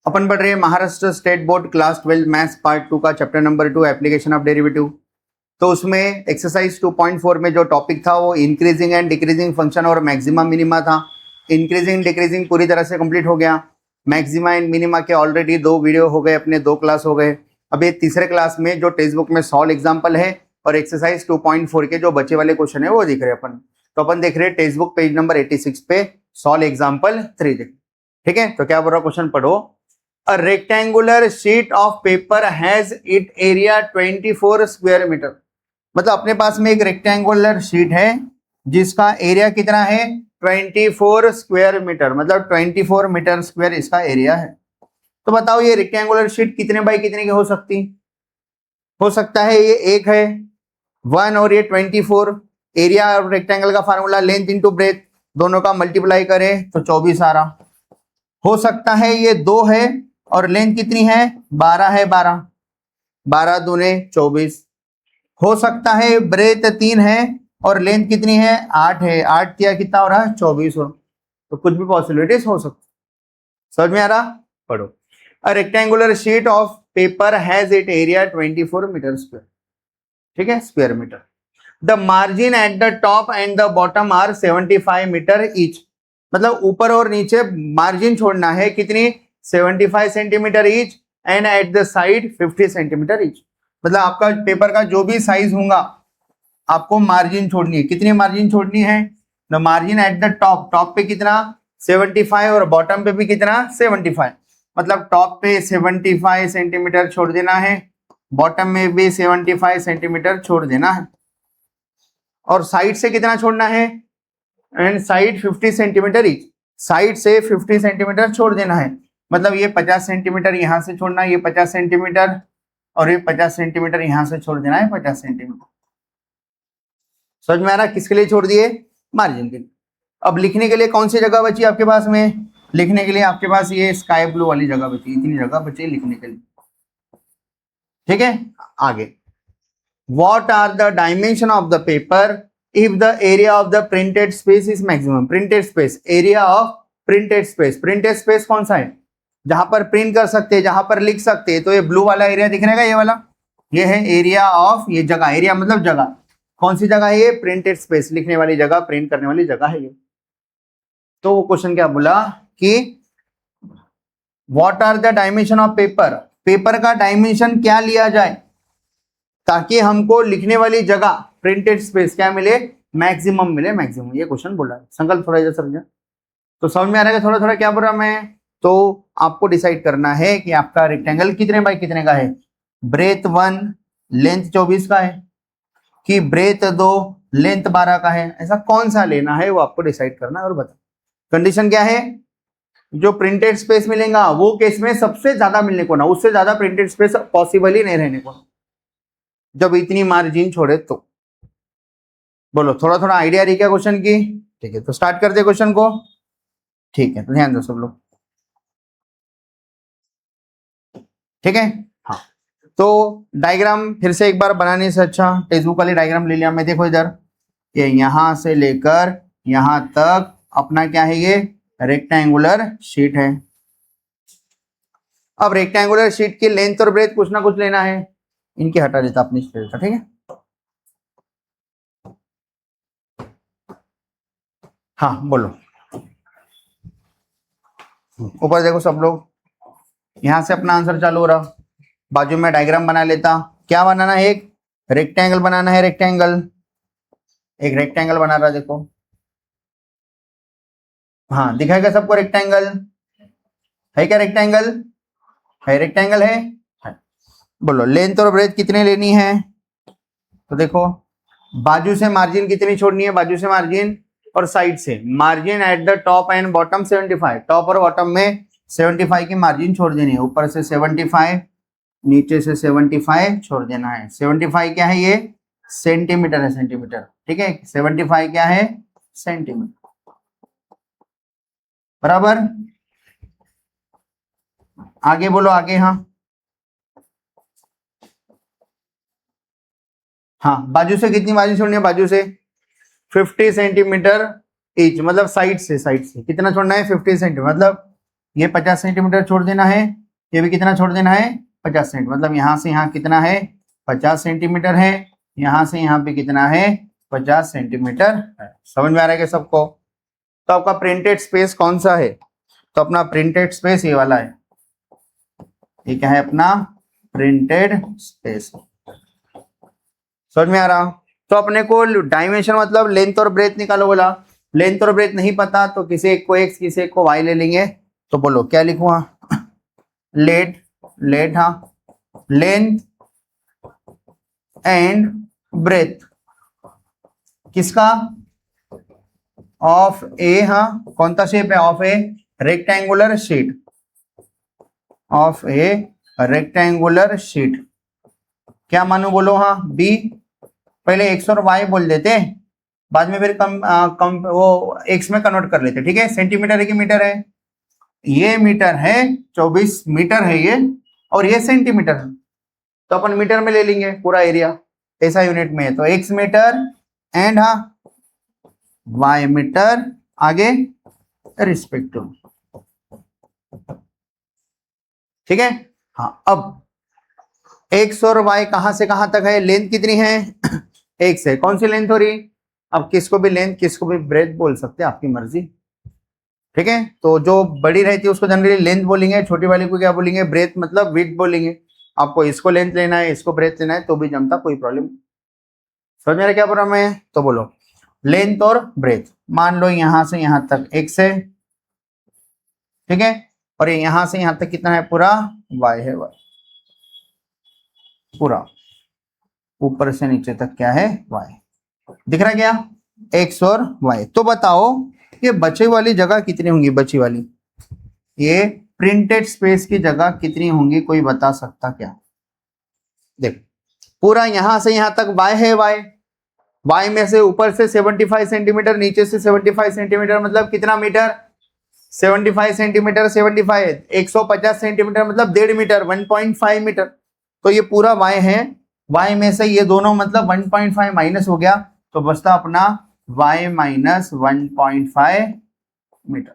अपन पढ़ रहे हैं Maharashtra state board class 12 maths part 2 का chapter number 2 application of derivative. तो उसमें एक्सरसाइज 2.4 में जो टॉपिक था वो इंक्रीजिंग एंड डिक्रीजिंग फंक्शन और मैक्सिमा मिनिमा था। इंक्रीजिंग डिक्रीजिंग पूरी तरह से कंप्लीट हो गया। मैक्सिमा एंड मिनिमा के ऑलरेडी 2 वीडियो हो गए, अपने 2 क्लास हो गए। अब ये तीसरे क्लास में जो टेक्स्ट बुक में सॉल्व एग्जाम्पल है और एक्सरसाइज 2.4 के जो बच्चे वाले क्वेश्चन है वो दिख रहे हैं अपन। तो अपन देख रहे हैं टेक्स्ट बुक पेज नंबर 86 पे सॉल्व एग्जाम्पल 3 देख। ठीक है, तो क्या बोल रहा क्वेश्चन पढ़ो। A rectangular sheet of paper has its area 24 square metre. मतलब अपने पास में एक रेक्टेंगुलर शीट है जिसका एरिया कितना है 24 स्क्वायर मीटर, मतलब 24 मीटर स्क्वायर इसका एरिया है। तो बताओ ये रेक्टेंगुलर शीट कितने बाई कितने की हो सकती? हो सकता है ये एक है 1 और ये 24। एरिया और रेक्टेंगल का फार्मूला लेंथ इंटू ब्रेथ, दोनों का मल्टीप्लाई करें तो 24 आ रहा। हो सकता है ये 2 है और लेंथ कितनी है 12 है, 12 दूने 24। हो सकता है ब्रेथ 3 है और लेंथ कितनी है 8 है, 8 किया कितना हो रहा है 24 हो। तो कुछ भी पॉसिबिलिटीज हो सकती। समझ में आ रहा? पढ़ो। A rectangular sheet of paper has it area 24 metre square. ठीक है, square metre. The margin at the top and the bottom are 75 metre each. मतलब ऊपर और नीचे मार्जिन छोड़ना है कितनी 75 centimetre each and at the side 50 centimetre each. मतलब आपका पेपर का जो भी साइज होगा आपको मार्जिन छोड़नी है। कितनी मार्जिन छोड़नी है? The margin at the top, top पे कितना 75 और बॉटम पे भी कितना 75। मतलब टॉप पे 75 सेंटीमीटर छोड़ देना है, बॉटम में भी 75 सेंटीमीटर छोड़ देना है, और साइड से कितना छोड़ना है and side 50 centimetre each. Side से 50 सेंटीमीटर छोड़ देना है। मतलब ये 50 सेंटीमीटर यहां से छोड़ना है, ये 50 सेंटीमीटर और ये 50 सेंटीमीटर यहां से छोड़ देना है 50 सेंटीमीटर। समझ में आ रहा? किसके लिए छोड़ दिए? मार्जिन के लिए। अब लिखने के लिए कौन सी जगह बची आपके पास में? लिखने के लिए आपके पास ये स्काई ब्लू वाली जगह बची, इतनी जगह बची लिखने के लिए। ठीक है, आगे। What are the dimension of the paper if the area of the printed space is maximum? Printed space, area of printed space. Printed space कौन सा है? जहां पर प्रिंट कर सकते हैं, जहां पर लिख सकते हैं। तो ये ब्लू वाला एरिया दिखने का, ये वाला, ये है एरिया ऑफ, ये जगह, एरिया मतलब जगह। कौन सी जगह है ये? प्रिंटेड स्पेस, लिखने वाली जगह, प्रिंट करने वाली जगह है ये। तो वो क्वेश्चन क्या बोला कि what are the dimension of paper, paper का डायमेंशन क्या लिया जाए ताकि हमको लिखने वाली जगह प्रिंटेड स्पेस क्या मिले? मैक्सिमम मिले, मैक्सिमम। ये क्वेश्चन बोला है। संकल्प थोड़ा इधर समझा तो समझ में आ रहा है थोड़ा थोड़ा क्या बोल रहा मैं। तो आपको डिसाइड करना है कि आपका रेक्टेंगल कितने बाई कितने का है। ब्रेथ 1 लेंथ 24 का है कि ब्रेथ 2 लेंथ 12 का है। ऐसा कौन सा लेना है वो आपको डिसाइड करना है और बता। कंडीशन क्या है? जो प्रिंटेड स्पेस मिलेगा वो केस में सबसे ज्यादा मिलने को ना, उससे ज्यादा प्रिंटेड स्पेस पॉसिबल ही नहीं रहने को जब इतनी मार्जिन छोड़े। तो बोलो, थोड़ा थोड़ा आइडिया रही क्या क्वेश्चन की? ठीक है, तो स्टार्ट करते क्वेश्चन को। ठीक है, तो ध्यान दो सब लोग। ठीक है, हाँ। तो डायग्राम फिर से एक बार बनाने से अच्छा टेक्स्ट बुक वाली डायग्राम ले लिया मैं। देखो इधर, ये यहां से लेकर यहां तक अपना क्या है, ये रेक्टेंगुलर शीट है। अब रेक्टेंगुलर शीट की लेंथ और ब्रेथ कुछ ना कुछ लेना है, इनकी हटा देता अपनी स्पेस का। ठीक है, हाँ बोलो। ऊपर देखो सब लोग, यहां से अपना आंसर चालू हो रहा। बाजू में डायग्राम बना लेता। क्या बनाना है? एक रेक्टेंगल बनाना है। रेक्टेंगल, एक रेक्टेंगल बना रहा देखो। हाँ, दिखाएगा सबको रेक्टेंगल है क्या? रेक्टेंगल है, रेक्टेंगल है। बोलो लेंथ और ब्रेथ कितने लेनी है? तो देखो बाजू से मार्जिन कितनी छोड़नी है? बाजू से मार्जिन और साइड से margin at the top and bottom 75। Top और बॉटम में 75 की मार्जिन छोड़ देनी है। ऊपर से 75, नीचे से 75 छोड़ देना है। 75 क्या है? ये सेंटीमीटर है, सेंटीमीटर। ठीक है, 75 क्या है? सेंटीमीटर। बराबर। आगे बोलो, आगे। हाँ, बाजू से कितनी मार्जिन छोड़नी है? बाजू से 50 सेंटीमीटर ईच, मतलब साइड से कितना छोड़ना है? 50 सेंटीमीटर। मतलब ये 50 सेंटीमीटर छोड़ देना है, ये भी कितना छोड़ देना है 50 सेंटीमीटर, मतलब यहाँ से यहाँ कितना है 50 सेंटीमीटर है, यहाँ से यहाँ पे कितना है 50 सेंटीमीटर है। समझ में आ रहा है क्या सबको? तो आपका प्रिंटेड स्पेस कौन सा है? तो अपना प्रिंटेड स्पेस ये वाला है, ये क्या है अपना प्रिंटेड स्पेस। समझ में आ रहा? तो अपने को डायमेंशन मतलब लेंथ और ब्रेथ निकालो बोला, लेंथ और ब्रेथ नहीं पता तो किसी एक को एक्स किसी एक को वाई ले लेंगे। तो बोलो क्या लिखूं? हाँ लेट हाँ लेंथ एंड ब्रेथ किसका? ऑफ ए, हाँ कौन सा शेप है? Of A rectangular sheet, of A rectangular sheet. क्या मानू बोलो? हाँ बी। पहले एक्स और वाई बोल देते, बाद में फिर कम वो एक्स में कन्वर्ट कर लेते। ठीक है, सेंटीमीटर है कि मीटर है? ये मीटर है, 24 मीटर है ये, और ये सेंटीमीटर है, तो अपन मीटर में ले लेंगे पूरा एरिया, ऐसा यूनिट में है तो एक्स मीटर एंड हाँ वाई मीटर, आगे रिस्पेक्टिव। ठीक है, हाँ अब एक्स और वाई कहां से कहां तक है? लेंथ कितनी है? एक्स है, कौन सी लेंथ हो रही? अब किसको भी लेंथ किसको भी ब्रेथ बोल सकते हैं, आपकी मर्जी। ठीक है, तो जो बड़ी रहती है उसको जनरली लेंथ बोलेंगे, छोटी वाली को क्या बोलेंगे? ब्रेथ मतलब विड्थ बोलेंगे। आपको इसको लेंथ लेना है इसको ब्रेथ लेना है तो भी जमता, कोई प्रॉब्लम। समझ में क्या प्रॉब्लम है? तो बोलो लेंथ और ब्रेथ। मान लो यहां से यहां तक एक्स है, ठीक है, और यहां से यहां तक कितना है? पूरा वाई है, वाई पूरा ऊपर से नीचे तक क्या है? वाई। दिख रहा है क्या? एक्स और वाई। तो बताओ ये बची वाली जगह कितनी होंगी? बची वाली ये प्रिंटेड स्पेस की जगह कितनी होंगी? कोई बता सकता क्या? देख पूरा यहां से यहां तक वाई है, वाई में से ऊपर से 75 सेंटीमीटर, नीचे से 75 सेंटीमीटर, मतलब कितना मीटर? 75 सेंटीमीटर, 75 150 सेंटीमीटर मतलब 1.5 मीटर, 1.5 मीटर। तो ये पूरा वाई है, वाई में से ये दोनों मतलब 1.5 माइनस हो गया, तो बचता अपना y माइनस 1.5 मीटर।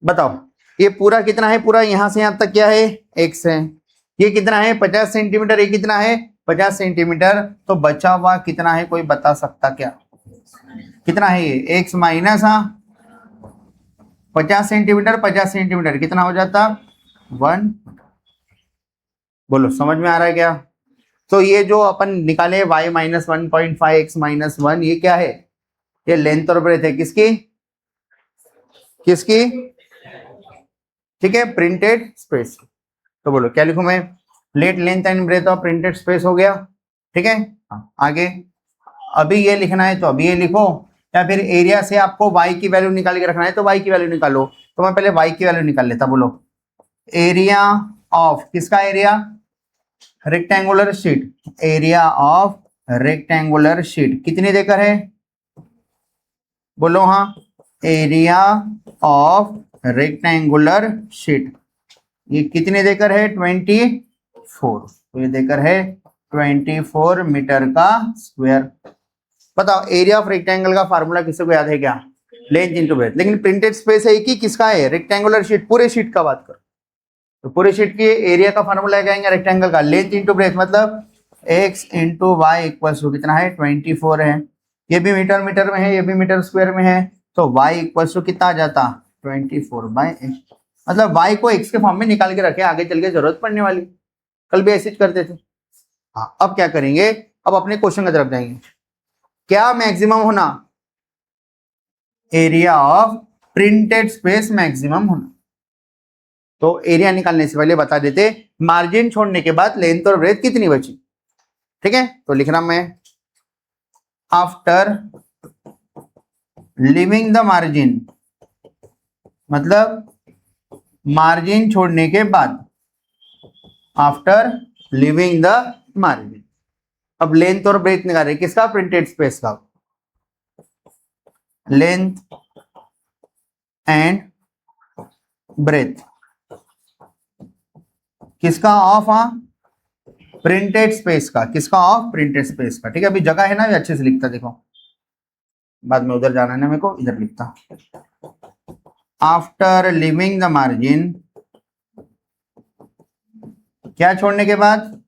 बताओ ये पूरा कितना है? पूरा यहां से यहां तक क्या है? x है। ये कितना है? 50 सेंटीमीटर। ये कितना है? 50 सेंटीमीटर। तो बचा हुआ कितना है? कोई बता सकता क्या? कितना है ये? x माइनस 50 सेंटीमीटर, 50 सेंटीमीटर कितना हो जाता? 1। बोलो समझ में आ रहा है क्या? तो ये जो अपन निकाले y माइनस 1.5 एक्स माइनस 1, ये क्या है? ये लेंथ और ब्रेथ है किसकी? किसकी? ठीक है, प्रिंटेड स्पेस। तो बोलो क्या लिखूं मैं? Let length and breadth of printed space हो गया। ठीक है, आगे अभी ये लिखना है तो अभी ये लिखो, या फिर एरिया से आपको y की वैल्यू निकाल के रखना है तो y की वैल्यू निकालो। तो मैं पहले y की वैल्यू निकाल लेता। बोलो एरिया ऑफ किसका? Area rectangular sheet, area of rectangular sheet कितनी देकर है? बोलो हाँ एरिया ऑफ रेक्टेंगुलर शीट ये कितने देकर है? 24। तो ये देकर है 24 मीटर का स्क्वायर। बताओ एरिया ऑफ रेक्टेंगल का फार्मूला किसी को याद है क्या? Length into breath. लेकिन प्रिंटेड स्पेस है कि किसका है? रेक्टेंगुलर शीट, पूरे शीट का बात करो तो पूरे शीट की एरिया का फार्मूला क्या आएगा? रेक्टेंगल का लेंथ इंटू ब्रेथ, मतलब x into y equal to कितना है? 24 है। ये भी मीटर मीटर में है, ये भी मीटर स्क्वायर में है, तो y इक्वल टू कितना आ जाता? 24/x। मतलब y को x के फॉर्म में निकाल के रखे, आगे चल के जरूरत पड़ने वाली, कल भी ऐसे ही करते थे। हाँ अब क्या करेंगे? अब अपने क्वेश्चन की तरफ जाएंगे। क्या मैक्सिमम होना? Area of printed space maximum होना। तो एरिया निकालने से पहले बता देते मार्जिन छोड़ने के बाद लेंथ और ब्रेथ कितनी बची। ठीक है, तो लिख रहा मैं आफ्टर लिविंग द मार्जिन, मतलब मार्जिन छोड़ने के बाद, आफ्टर लिविंग द मार्जिन। अब लेंथ और ब्रेथ निकाल रहे किसका? प्रिंटेड स्पेस का। लेंथ एंड ब्रेथ किसका? ऑफ प्रिंटेड स्पेस का। किसका? ऑफ प्रिंटेड स्पेस का। ठीक है, अभी जगह है ना, भी अच्छे से लिखता। देखो बाद में उधर जाना है ना मेरे को, इधर लिखता। आफ्टर लिविंग द मार्जिन, क्या छोड़ने के बाद,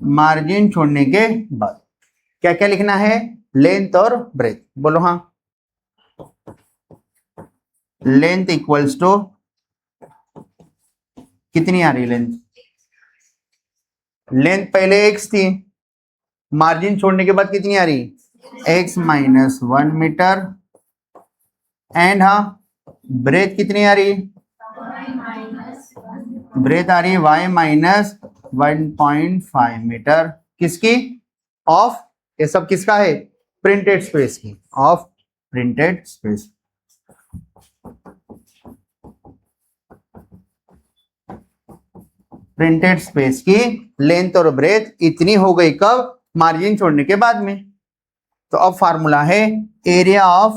मार्जिन छोड़ने के बाद क्या क्या लिखना है, लेंथ और ब्रेथ। बोलो हाँ, लेंथ इक्वल्स टू कितनी आ रही लेंथ, लेंथ पहले x थी, मार्जिन छोड़ने के बाद कितनी आ रही, x माइनस 1 मीटर, एंड हाँ ब्रेथ कितनी आ रही, ब्रेथ आ रही है y माइनस 1.5 मीटर, किसकी, ऑफ, ये सब किसका है, प्रिंटेड स्पेस की, of printed space. Printed space की लेंथ और ब्रेथ इतनी हो गई कब, मार्जिन छोड़ने के बाद में। तो अब फार्मूला है एरिया ऑफ,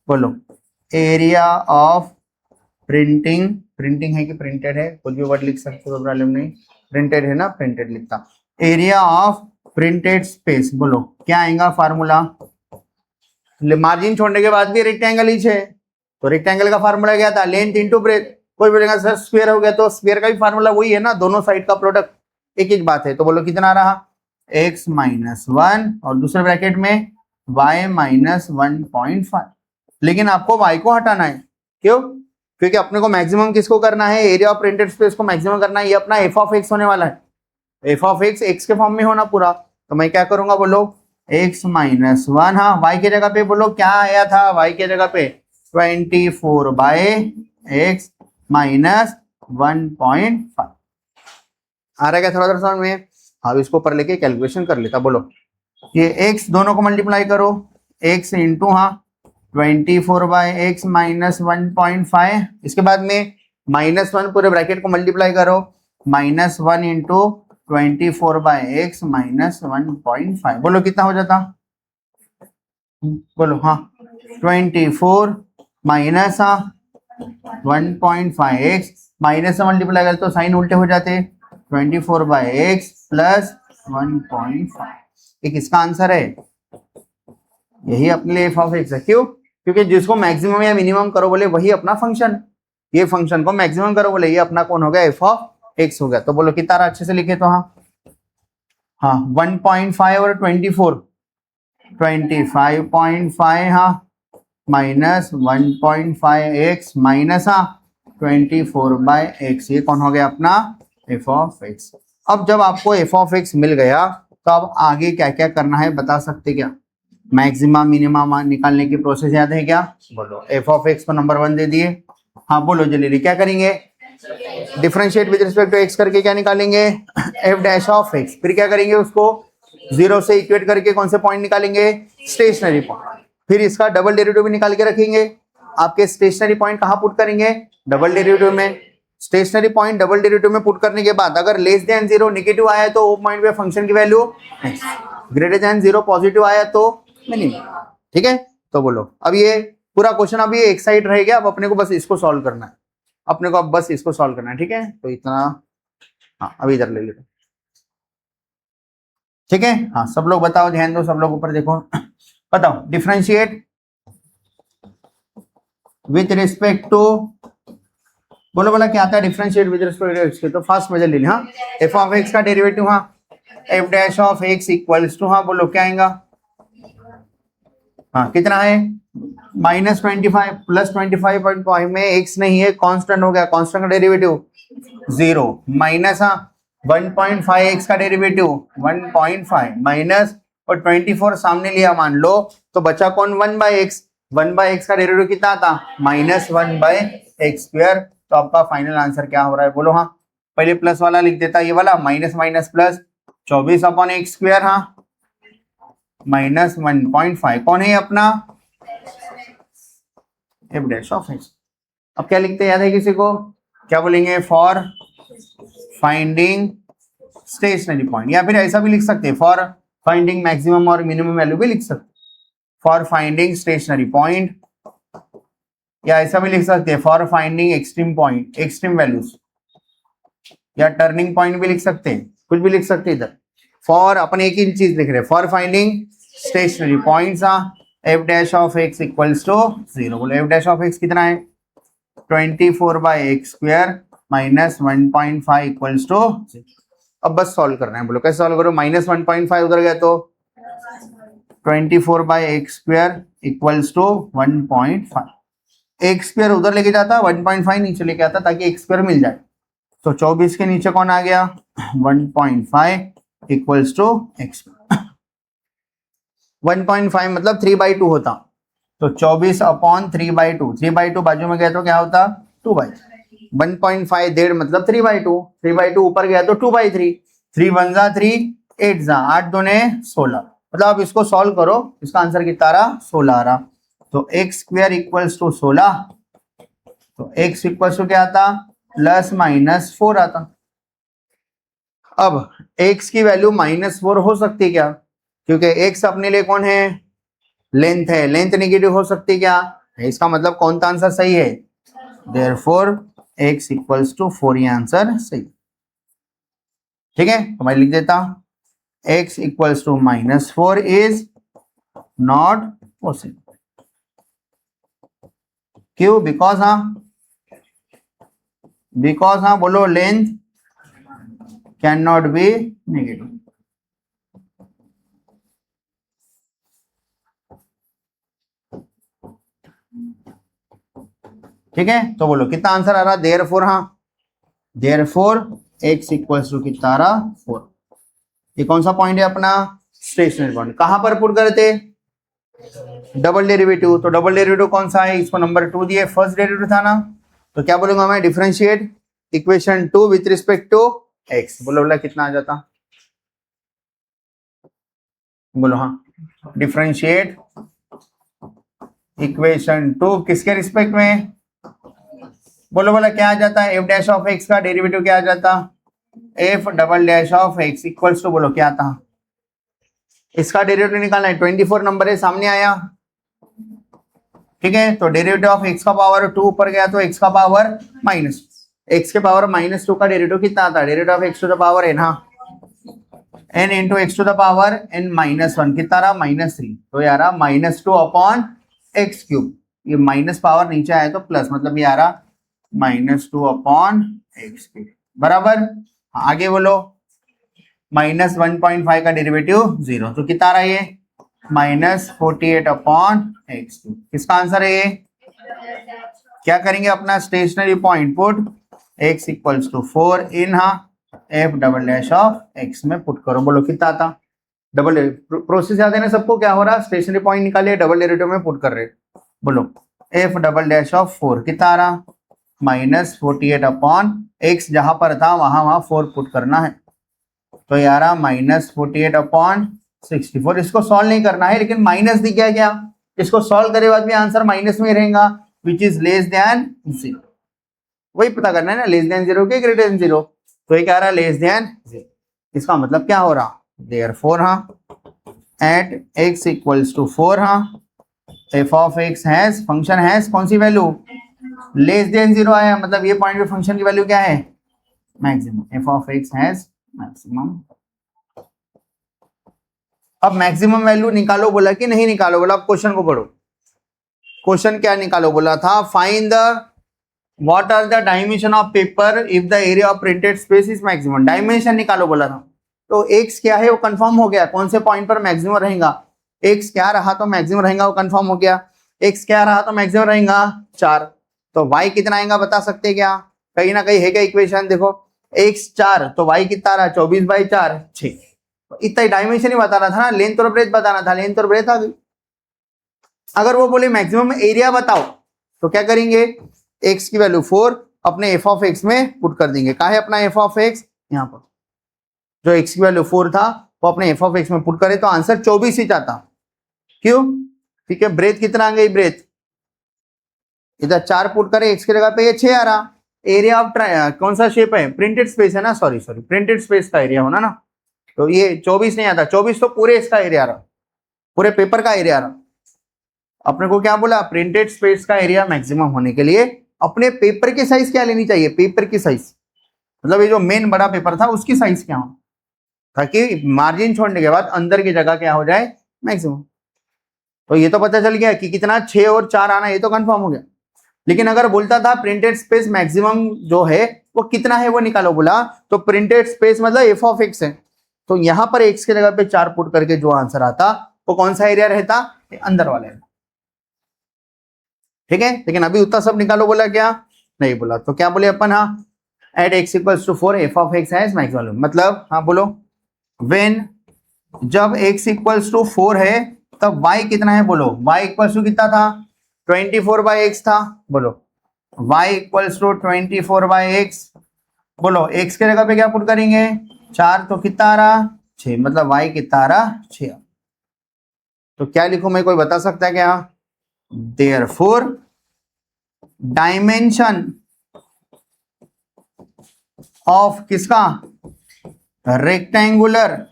बोलो एरिया ऑफ प्रिंटिंग, प्रिंटिंग है कि प्रिंटेड है, कुछ भी वर्ड लिख सकते हो, प्रॉब्लम नहीं, प्रिंटेड है ना, प्रिंटेड लिखता, एरिया ऑफ प्रिंटेड स्पेस। बोलो क्या आएगा फार्मूला, मार्जिन छोड़ने के बाद भी रेक्टेंगल ही है, तो रेक्टेंगल का फार्मूला क्या था, लेंथ इंटू ब्रेथ। कोई बोलेगा सर स्क्वायर हो गया, तो स्क्वायर का भी फार्मूला वही है ना, दोनों साइड का प्रोडक्ट एक एक बात है। तो बोलो कितना रहा, x माइनस 1 और दूसरे ब्रैकेट में y माइनस 1.5। लेकिन आपको y को हटाना है, क्यों, क्योंकि अपने को मैक्सिमम किसको करना है, एरिया ऑफ प्रिंटेड स्पेस को मैक्सिमम करना है, ये अपना f ऑफ x होने वाला है, f ऑफ x x के फॉर्म में होना पूरा। तो मैं क्या करूंगा, बोलो x माइनस 1, हाँ y के जगह पे बोलो क्या आया था, y के जगह पे 24 बाय x माइनस 1.5 आ रहा है क्या, थोड़ा थोड़ा समझ में। अब इसको ऊपर लेके कैलकुलेशन कर लेता, बोलो ये x दोनों को मल्टीप्लाई करो, x इंटू हाँ 24 बाय x माइनस 1.5, इसके बाद में -1 पूरे ब्रैकेट को मल्टीप्लाई करो, -1 इंटू 24 बाय x माइनस 1.5, बोलो कितना हो जाता, बोलो हाँ 24 माइनस 1.5x, माइनस से मल्टीप्लाई कर तो साइन उल्टे हो जाते, 24 बाय x प्लस 1.5, ये किसका आंसर है, यही अपने लिए f ऑफ x है। क्यों, क्योंकि जिसको मैक्सिमम या मिनिमम करो बोले वही अपना फंक्शन, ये फंक्शन को मैक्सिमम करो बोले ये अपना कौन हो गया, f ऑफ x हो गया। तो बोलो कितना अच्छे से लिखे, तो हाँ 1.5 और 24, 25.5 हाँ minus 1.5x minus 24 bye x, ये कौन हो गया अपना f ऑफ x। अब जब आपको f ऑफ x मिल गया तो अब आगे क्या क्या करना है बता सकते क्या, मैक्सिमा मिनिमा निकालने की प्रोसेस याद है क्या, बोलो f ऑफ x को नंबर 1 दे दिए, हाँ बोलो जल्दी क्या करेंगे, differentiate with respect to x करके क्या निकालेंगे, f डैश ऑफ x, फिर क्या करेंगे उसको 0 से इक्वेट करके कौन से पॉइंट निकालेंगे, स्टेशनरी पॉइंट, फिर इसका डबल डेरिवेटिव भी निकाल के रखेंगे। आपके स्टेशनरी पॉइंट कहाँ पुट करेंगे, डबल डेरिवेटिव में, स्टेशनरी पॉइंट डबल डेरिवेटिव में पुट करने के बाद अगर लेस देन 0 नेगेटिव आया तो वो पॉइंट पे फंक्शन की value x, greater than 0 positive आया तो मिनिमम, ठीक है। तो बोलो अब ये पूरा क्वेश्चन अभी एक साइड रह गया, अब अपने को बस इसको सॉल्व करना है, अपने को अब बस इसको सॉल्व करना है, ठीक है। तो इतना हाँ अभी इधर ले लेते, ठीक है। हाँ सब लोग बताओ, ध्यान दो, सब लोग ऊपर देखो, बताओ डिफरेंशिएट विथ रिस्पेक्ट टू, बोलो बोला क्या आता है differentiate with respect to x के, तो फर्स्ट मेजर ले लें, हाँ एफ ऑफ एक्स का डेरिवेटिव, हाँ f dash of x equals to, हाँ बोलो क्या आएगा, हाँ कितना है -25 प्लस 25.5 में एक्स नहीं है, कांस्टेंट हो गया, कांस्टेंट का डेरिवेटिव 0 माइनस 1.5 एक्स का डेरिवेटिव 1.5 माइनस और 24 सामने लिया मान लो तो बचा कौन 1 बाय एक्स, 1 बाय एक्स का डेरिवेटिव कितना था -1 बाय एक्स स्क्वायर। तो आपका फाइनल आंसर क्या हो रहा है, बोलो हाँ पहले प्लस वाला लिख देता, ये वाला minus minus plus 24 upon x square, हाँ माइनस 1.5 कौन है अपना एफ डैश ऑफ एक्स। अब क्या लिखते हैं याद है किसी को, क्या बोलेंगे, फॉर फाइंडिंग स्टेशनरी पॉइंट, या फिर ऐसा भी लिख सकते हैं फॉर फाइंडिंग मैक्सिमम और मिनिमम वैल्यू भी लिख सकते, फॉर फाइंडिंग स्टेशनरी पॉइंट, या ऐसा भी लिख सकते हैं for finding extreme point, extreme values, या टर्निंग पॉइंट भी लिख सकते हैं, कुछ भी लिख सकते हैं इधर। फॉर अपन एक ही चीज लिख रहे हैं, for finding stationary points f dash of x equals to 0। बोलो एफ डैश ऑफ एक्स कितना है 24/x² माइनस 1.5 इक्वल्स टू। अब बस सॉल्व करना है। बोलो कैसे सॉल्व करो, माइनस 1.5 उधर गया तो 24/x² इक्वल्स टू 1.5, x² उधर लेके जाता 1.5 नीचे लेके आता ताकि x² मिल जाए। तो 24 के नीचे कौन आ गया 1.5 इक्वल्स टू x। 1.5 मतलब 3/2 होता, तो 24/3/2, 3/2 बाजू में गया तो क्या होता 2/3। 1.5 डेढ़ मतलब 3/2, 3/2 ऊपर गया तो 2/3, 3 1 जा 3, 8 जा 8 दूने 16। मतलब अब इसको सॉल्व करो, इसका आंसर कितना आ रहा 16 आ रहा। तो x² इक्वल्स टू 16, तो x इक्वल्स टू क्या आता +-4 आता। अब x की वैल्यू -4 हो सकती क्या, क्योंकि x अपने लिए कौन है लेंथ है, लेंथ नेगेटिव हो सकती क्या, इसका मतलब कौन सा आंसर सही है, देयरफॉर x इक्वल्स टू 4, ये आंसर सही। ठीक है तो मैं लिख देता x equals to -4 is not possible. क्यों, बिकॉज हाँ बोलो length can not be negative. ठीक है तो बोलो कितना आंसर आ रहा, therefore therefore x equals to कितना आ रहा 4। ये कौन सा पॉइंट है अपना स्टेशनरी पॉइंट, कहां पर पुट करते डबल डेरिवेटिव। तो डबल डेरिवेटिव कौन सा है, इसको नंबर 2 दिए, फर्स्ट डेरिवेटिव था ना, तो क्या बोलूंगा मैं differentiate equation 2 with respect to x। बोलो बोला कितना आ जाता, बोलो हाँ डिफरेंशिएट इक्वेशन 2 किसके रिस्पेक्ट में, बोलो बोला क्या आ जाता है, एफ डैश ऑफ एक्स का डेरिवेटिव क्या आ जाता, f double dash of x equals to, बोलो क्या आता, इसका डेरिवेटिव निकालना है, 24 नंबर है सामने आया। ठीक है तो डेरिवेटिव ऑफ x का पावर 2 ऊपर गया तो x का पावर माइनस, x के पावर -2 का डेरिवेटिव कितना आता है, derivative of x to the power n, n into x to the power n -1 कितना रहा -3, तो यार -2/x³। ये माइनस पावर नीचे आया तो प्लस, मतलब ये आ रहा -2/x³ बराबर। आगे बोलो -1.5 का डेरिवेटिव 0, तो कितना रहा ये -48/x³। किसका आंसर है ये, क्या करेंगे अपना stationary point put x equals to 4 in f double dash of x में पुट करो। बोलो कितना आता, डबल प्रोसेस याद है ना सबको, क्या हो रहा स्टेशनरी पॉइंट निकाले डबल डेरिवेटिव में पुट कर रहे। बोलो एफ डबल डैश ऑफ 4 कितना आ रहा -48/x, जहां पर था वहां 4 पुट करना है, तो यार -48/64। इसको सॉल्व नहीं करना है लेकिन माइनस दिख गया क्या, इसको सॉल्व करे बाद भी आंसर माइनस में रहेगा, विच इज लेस देन 0। वही पता करना है ना, लेस देन 0 के ग्रेटर देन 0, तो ये क्या रहा लेस देन 0। इसका मतलब क्या हो रहा, therefore at x equals to 4 f of x has, function has कौन सी वैल्यू लेस देन 0 आया, मतलब ये पॉइंट पे फंक्शन की वैल्यू क्या है maximum, F of x has maximum. अब मैक्सिमम वैल्यू निकालो बोला कि नहीं निकालो बोला, अब क्वेश्चन को पढ़ो। क्वेश्चन क्या निकालो बोला था, find the what are the dimension of paper if the area of printed space is maximum. Dimension निकालो बोला था, तो x क्या है वो कंफर्म हो गया, कौन से पॉइंट पर मैक्सिमम रहेगा, x क्या रहा तो मैक्सिमम रहेगा वो कंफर्म हो गया, x क्या रहा तो मैक्सिमम रहेगा 4, तो y कितना आएगा बता सकते क्या, कहीं ना कहीं है क्या इक्वेशन, देखो x 4 तो y कितना रहा 24/4 6, इतना ही डायमेंशन ही बताना था ना, लेंथ और ब्रेथ बताना था, लेंथ और ब्रेथ आ गई। अगर वो बोले मैक्सिमम एरिया बताओ तो क्या करेंगे, x की वैल्यू 4 अपने एफ ऑफ एक्स में पुट कर देंगे, कहा है अपना एफ ऑफ एक्स यहाँ पर, जो x की वैल्यू 4 था वो अपने एफ ऑफ एक्स में पुट करे तो आंसर 24 ही चाहता। क्यों, ठीक है ब्रेथ कितना आ गई, ब्रेथ इधर 4 पुट करे x की जगह पे ये 6 आ रहा, एरिया ऑफ कौन सा शेप है प्रिंटेड स्पेस है ना, सॉरी प्रिंटेड स्पेस का एरिया होना ना, तो ये 24 नहीं आता, 24 तो पूरे इसका एरिया रहा, पूरे पेपर का एरिया रहा। अपने को क्या बोला, प्रिंटेड स्पेस का एरिया मैक्सिमम होने के लिए अपने पेपर की साइज क्या लेनी चाहिए, पेपर की साइज, मतलब ये जो मेन बड़ा पेपर था उसकी साइज क्या हो, ताकि मार्जिन छोड़ने के बाद अंदर की जगह क्या हो जाए मैक्सिमम। तो ये तो पता चल गया कि कितना 6 और 4 आना, ये तो कंफर्म हो गया। लेकिन अगर बोलता था प्रिंटेड स्पेस मैक्सिमम जो है वो कितना है वो निकालो बोला, तो प्रिंटेड स्पेस मतलब एफ ऑफ एक्स है, तो यहां पर एक्स की जगह पे 4 पुट करके जो आंसर आता वो कौन सा एरिया रहता, अंदर वाला एरिया। ठीक है, लेकिन अभी उतना सब निकालो बोला क्या, नहीं बोला। तो क्या बोले अपन, हाँ at x equals to 4 f of x has maximum, मतलब हाँ बोलो व्हेन, जब x इक्वल्स टू 4 है तब y कितना है, बोलो y इक्वल्स टू कितना था, 24/x था, बोलो y इक्वल्स टू 24/x, बोलो x के जगह पे क्या पुट करेंगे 4, तो कितना आ रहा 6, मतलब y कितना आ रहा 6। तो क्या लिखूं मैं, कोई बता सकता है क्या, देयरफॉर डायमेंशन ऑफ किसका, रेक्टेंगुलर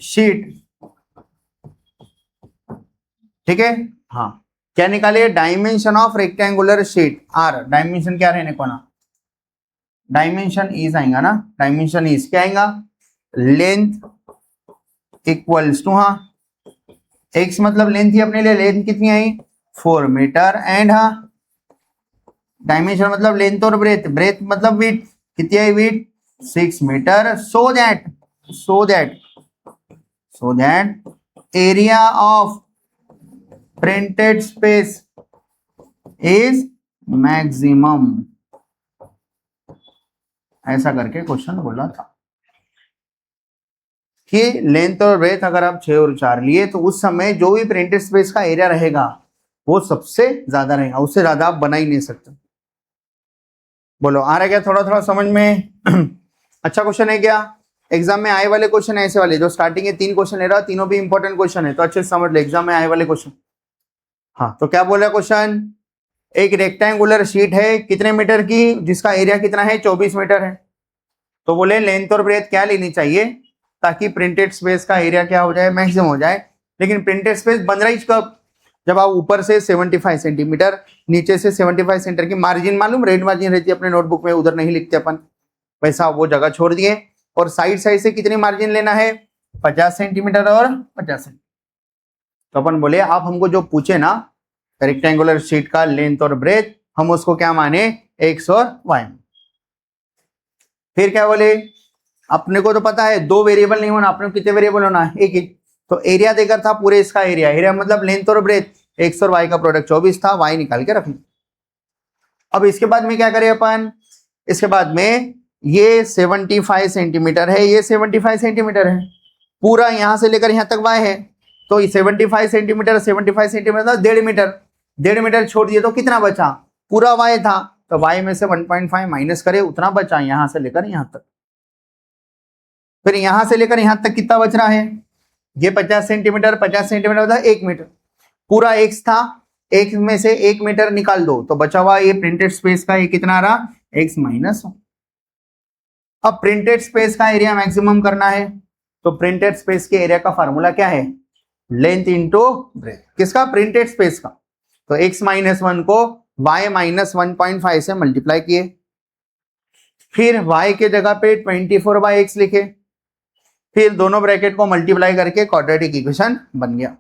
शीट, ठीक है, हाँ क्या निकाले, dimension of rectangular sheet are, dimension क्या रहने को ना, डायमेंशन इज आएगा ना, डायमेंशन इज क्या आएगा, लेंथ इक्वल्स टू, हाँ एक्स मतलब लेंथ ही अपने लिए, लेंथ कितनी आई 4 मीटर, एंड हाँ डायमेंशन मतलब लेंथ और ब्रेथ, ब्रेथ मतलब विड्थ, कितनी आई width 6 metre, so that area of printed space is maximum, ऐसा करके क्वेश्चन बोला था कि लेंथ और ब्रेथ अगर आप 6 और 4 लिए तो उस समय जो भी प्रिंटेड स्पेस का एरिया रहेगा वो सबसे ज्यादा रहेगा, उससे ज्यादा आप बना ही नहीं सकते। बोलो आ रहा क्या थोड़ा थोड़ा समझ में अच्छा क्वेश्चन है क्या, एग्जाम में आए वाले क्वेश्चन ऐसे वाले, जो स्टार्टिंग के 3 क्वेश्चन ले रहा, तीनों भी इंपॉर्टेंट क्वेश्चन है, तो अच्छे से समझ लो एग्जाम में आए वाले क्वेश्चन। हाँ तो क्या बोल रहा है क्वेश्चन, एक रेक्टेंगुलर शीट है कितने मीटर की, जिसका एरिया कितना है 24 मीटर है, तो बोले लेंथ और ब्रेथ क्या लेनी चाहिए ताकि प्रिंटेड स्पेस का एरिया क्या हो जाए, मैक्सिमम हो जाए। लेकिन प्रिंटेड स्पेस बन रही कब, जब आप ऊपर से 75 सेंटीमीटर, नीचे से 75 सेंटीमीटर की मार्जिन, मालूम रेड मार्जिन रहती है अपने नोटबुक में, उधर नहीं लिखते अपन, वैसा वो जगह छोड़ दिए, और साइड से कितनी मार्जिन लेना है 50 सेंटीमीटर और 50 सेंटीमीटर। तो अपन बोले आप हमको जो पूछे ना रेक्टेंगुलर शीट का लेंथ और ब्रेथ, हम उसको क्या माने एक्स और वाई। फिर क्या बोले, अपने को तो पता है 2 वेरिएबल नहीं होना, अपने को कितने वेरिएबल होना है, एक ही। तो एरिया देकर था पूरे इसका एरिया, एरिया मतलब लेंथ और ब्रेथ, एक्स और वाई का प्रोडक्ट 24 था, वाई निकाल के रख लो। अब इसके बाद में क्या करें अपन, इसके बाद में ये 75 सेंटीमीटर है, ये 75 सेंटीमीटर है, पूरा यहां से लेकर यहां तक वाई है, तो 75 सेंटीमीटर 75 सेंटीमीटर 1.5 मीटर, 1.5 मीटर छोड़ दिए तो कितना बचा, पूरा वाई था, तो वाई में से 1.5 माइनस करे, उतना बचा यहां से लेकर यहां तक। फिर यहां से लेकर यहां तक कितना बच रहा है, ये 50 सेंटीमीटर 50 सेंटीमीटर मतलब 1 मीटर, पूरा एक्स था, एक्स में से 1 मीटर निकाल दो तो बचा हुआ ये प्रिंटेड स्पेस का ये कितना आ रहा एक्स माइनस। अब प्रिंटेड स्पेस का एरिया मैक्सिमम करना है, तो प्रिंटेड स्पेस के एरिया का फार्मूला क्या है, लेंथ इंटू ब्रेथ, किसका प्रिंटेड स्पेस का, तो x माइनस 1 को y माइनस 1.5 से मल्टीप्लाई किए, फिर y के जगह पे 24/x लिखे, फिर दोनों ब्रैकेट को मल्टीप्लाई करके क्वाड्रेटिक इक्वेशन बन गया,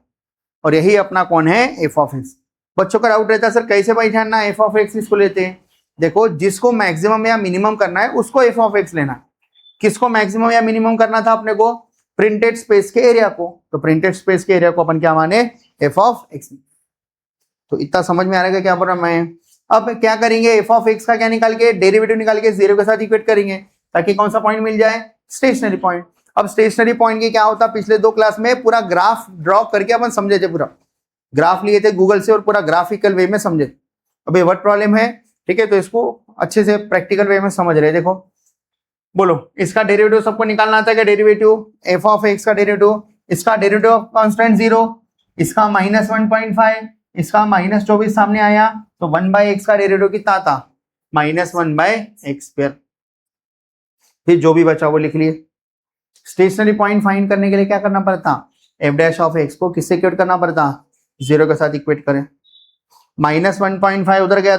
और यही अपना कौन है एफ ऑफ एक्स। बच्चों का डाउट रहता है सर कैसे पहचानना एफ ऑफ एक्स किसको लेते हैं, देखो जिसको मैक्सिमम या मिनिमम करना है उसको एफ ऑफ एक्स लेना है, किसको मैक्सिमम या मिनिमम करना था अपने को, प्रिंटेड स्पेस के एरिया को, तो प्रिंटेड स्पेस के एरिया को अपन क्या माने एफ ऑफ एक्स। तो इतना समझ में आ रहा है क्या बोल रहा मैं। अब क्या करेंगे, एफ ऑफ एक्स का क्या निकाल के डेरिवेटिव निकाल के 0 के साथ इक्वेट करेंगे ताकि कौन सा पॉइंट मिल जाए, स्टेशनरी पॉइंट। अब स्टेशनरी पॉइंट की क्या होता, पिछले 2 क्लास में पूरा ग्राफ ड्रॉ करके अपन समझे थे, पूरा ग्राफ लिए थे गूगल से और पूरा ग्राफिकल वे में समझे। अब ये वर्ड प्रॉब्लम है, ठीक है, तो इसको अच्छे से प्रैक्टिकल वे में समझ रहे। देखो बोलो इसका डेरिवेटिव सबको निकालना आता है क्या, डेरिवेटिव एफ ऑफ एक्स का डेरिवेटिव, इसका डेरिवेटिव ऑफ कांस्टेंट 0, इसका माइनस 1.5, इसका माइनस 24 सामने आया, तो 1/x का डेरिवेटिव कितना था माइनस 1/x²। फिर जो भी बचा वो लिख लिए। स्टेशनरी पॉइंट फाइंड करने के लिए क्या करना पड़ता, एफ डैश ऑफ एक्स को किससे इक्वेट करना पड़ता, 0 के साथ इक्वेट करें, माइनस 1.5 उधर गया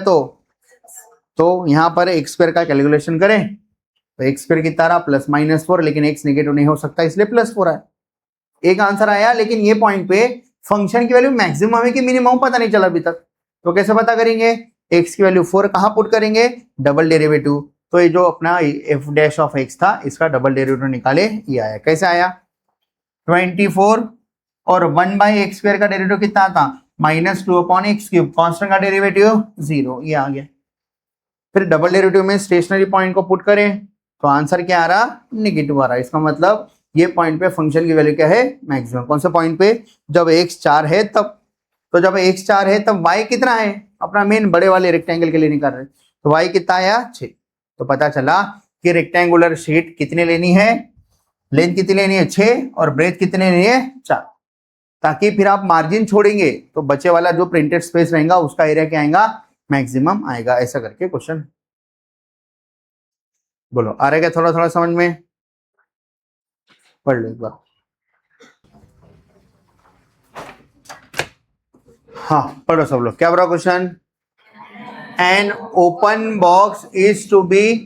तो यहाँ पर x² का कैलकुलेशन करें, तो x² कितना रहा प्लस माइनस 4, लेकिन x नेगेटिव नहीं हो सकता इसलिए +4 आया, एक आंसर आया। लेकिन ये पॉइंट पे फंक्शन की वैल्यू मैक्सिमम है कि मिनिमम पता नहीं चला अभी तक, तो कैसे पता करेंगे? x की वैल्यू 4 कहाँ पुट करेंगे? Double derivative. तो ये जो अपना f डैश ऑफ x था इसका डबल डेरिवेटिव निकाले, ये आया। कैसे आया? 24 और 1/x² का डेरिवेटिव कितना था? -2/x³। कांस्टेंट का डेरिवेटिव 0, ये आ गया। फिर डबल डेरिवेटिव में स्टेशनरी पॉइंट को पुट करें तो आंसर क्या आ रहा? नेगेटिव आ रहा। इसका मतलब ये पॉइंट पे फंक्शन की वैल्यू क्या है? मैक्सिमम। कौन से पॉइंट पे? जब x 4 है तब। तो जब x 4 है तब y कितना है? अपना मेन बड़े वाले रेक्टेंगल के लिए निकाल रहे, तो y कितना आया? 6। तो पता चला कि रेक्टेंगुलर शीट कितनी लेनी है, लेंथ कितनी लेनी है? 6, और ब्रेथ कितनी लेनी है? 4। ताकि फिर आप मार्जिन छोड़ेंगे तो बचे वाला जो प्रिंटेड स्पेस रहेगा उसका एरिया क्या आएगा? मैक्सिमम आएगा। ऐसा करके क्वेश्चन। बोलो आ रहा है क्या थोड़ा थोड़ा समझ में? पढ़ लो एक बार। हाँ पढ़ो सब लोग। क्या बोला question? An open box is to be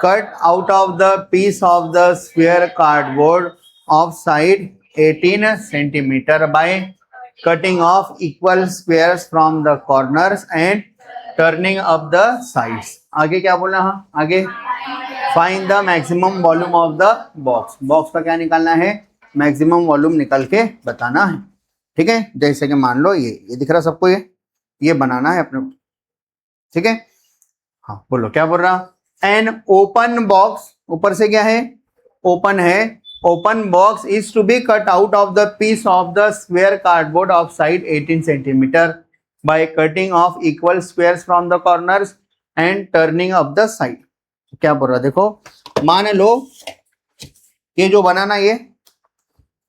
cut out of the piece of the square cardboard of side 18 centimetre by cutting of equal squares from the corners and turning up the sides. आगे क्या बोलना? हाँ आगे find the maximum volume of the box. Box का क्या निकालना है? Maximum volume निकल के बताना है। ठीक है, जैसे कि मान लो ये दिख रहा सबको, ये बनाना है अपने। ठीक है, हाँ बोलो क्या बोल रहा? एन ओपन बॉक्स, ऊपर से क्या है? ओपन है। Open box is to be cut out of the piece of the square cardboard of side 18 centimetre by cutting of equal squares from the corners and turning up the side. क्या बोल रहा? देखो मान लो ये जो बनाना ये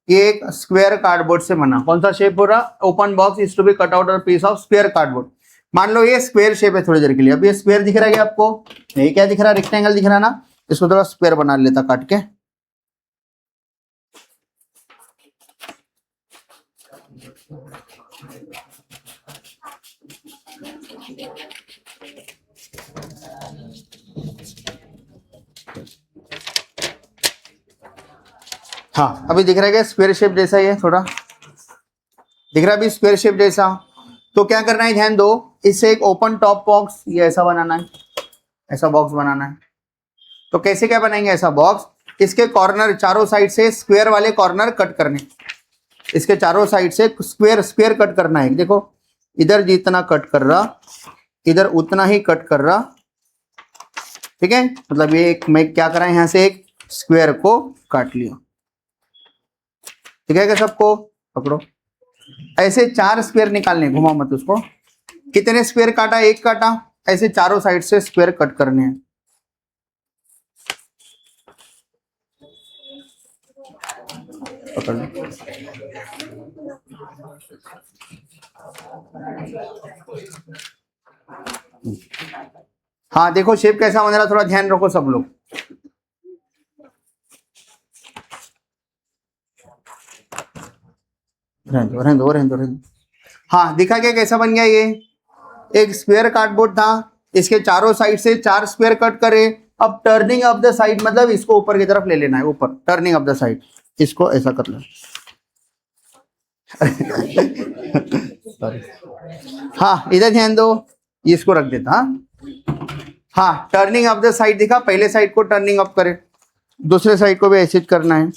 एक स्क्वायर कार्डबोर्ड से बना। कौन सा शेप हो रहा? Open box is to be cut out of piece of square cardboard. मान लो ये स्क्वायर शेप है थोड़ी देर के लिए। अब ये स्क्वायर दिख रहा है क्या आपको? ये क्या दिख रहा है? रेक्टेंगल दिख रहा है ना। इसको थोड़ा स्क्वायर बना लेता काट के। हाँ अभी दिख रहा है क्या स्क्वायर शेप जैसा? ये थोड़ा दिख रहा है अभी स्क्वायर शेप जैसा। तो क्या करना है, ध्यान दो। इससे एक ओपन टॉप बॉक्स ये ऐसा बनाना है, ऐसा बॉक्स बनाना है। तो कैसे क्या बनाएंगे ऐसा बॉक्स? इसके कॉर्नर चारों साइड से स्क्वायर वाले कॉर्नर कट करने, इसके चारों साइड से स्क्वायर स्क्वायर कट करना है। देखो इधर जितना कट कर रहा इधर उतना ही कट कर रहा। ठीक है, मतलब ये एक मैं क्या करा यहाँ से एक स्क्वायर को काट लिया। ठीक है क्या सबको? पकड़ो। ऐसे 4 स्क्वायर निकालने, घुमाओ मत उसको। कितने स्क्वायर काटा? एक काटा। ऐसे चारों साइड से स्क्वायर कट करने हैं। पकड़ लो। हाँ देखो शेप कैसा बन रहा, थोड़ा ध्यान रखो सब लोग। रहने दो। हाँ दिखा क्या कैसा बन गया? ये एक स्क्वायर कार्डबोर्ड था, इसके चारों साइड से 4 स्क्वायर कट करे। अब टर्निंग ऑफ द साइड मतलब इसको ऊपर की तरफ ले लेना है, ऊपर टर्निंग ऑफ द साइड। इसको ऐसा कर लेना। हाँ इधर ध्यान दो, इसको रख देता। हाँ टर्निंग ऑफ द साइड दिखा, पहले साइड को टर्निंग अप करे, दूसरे साइड को भी ऐसे करना है,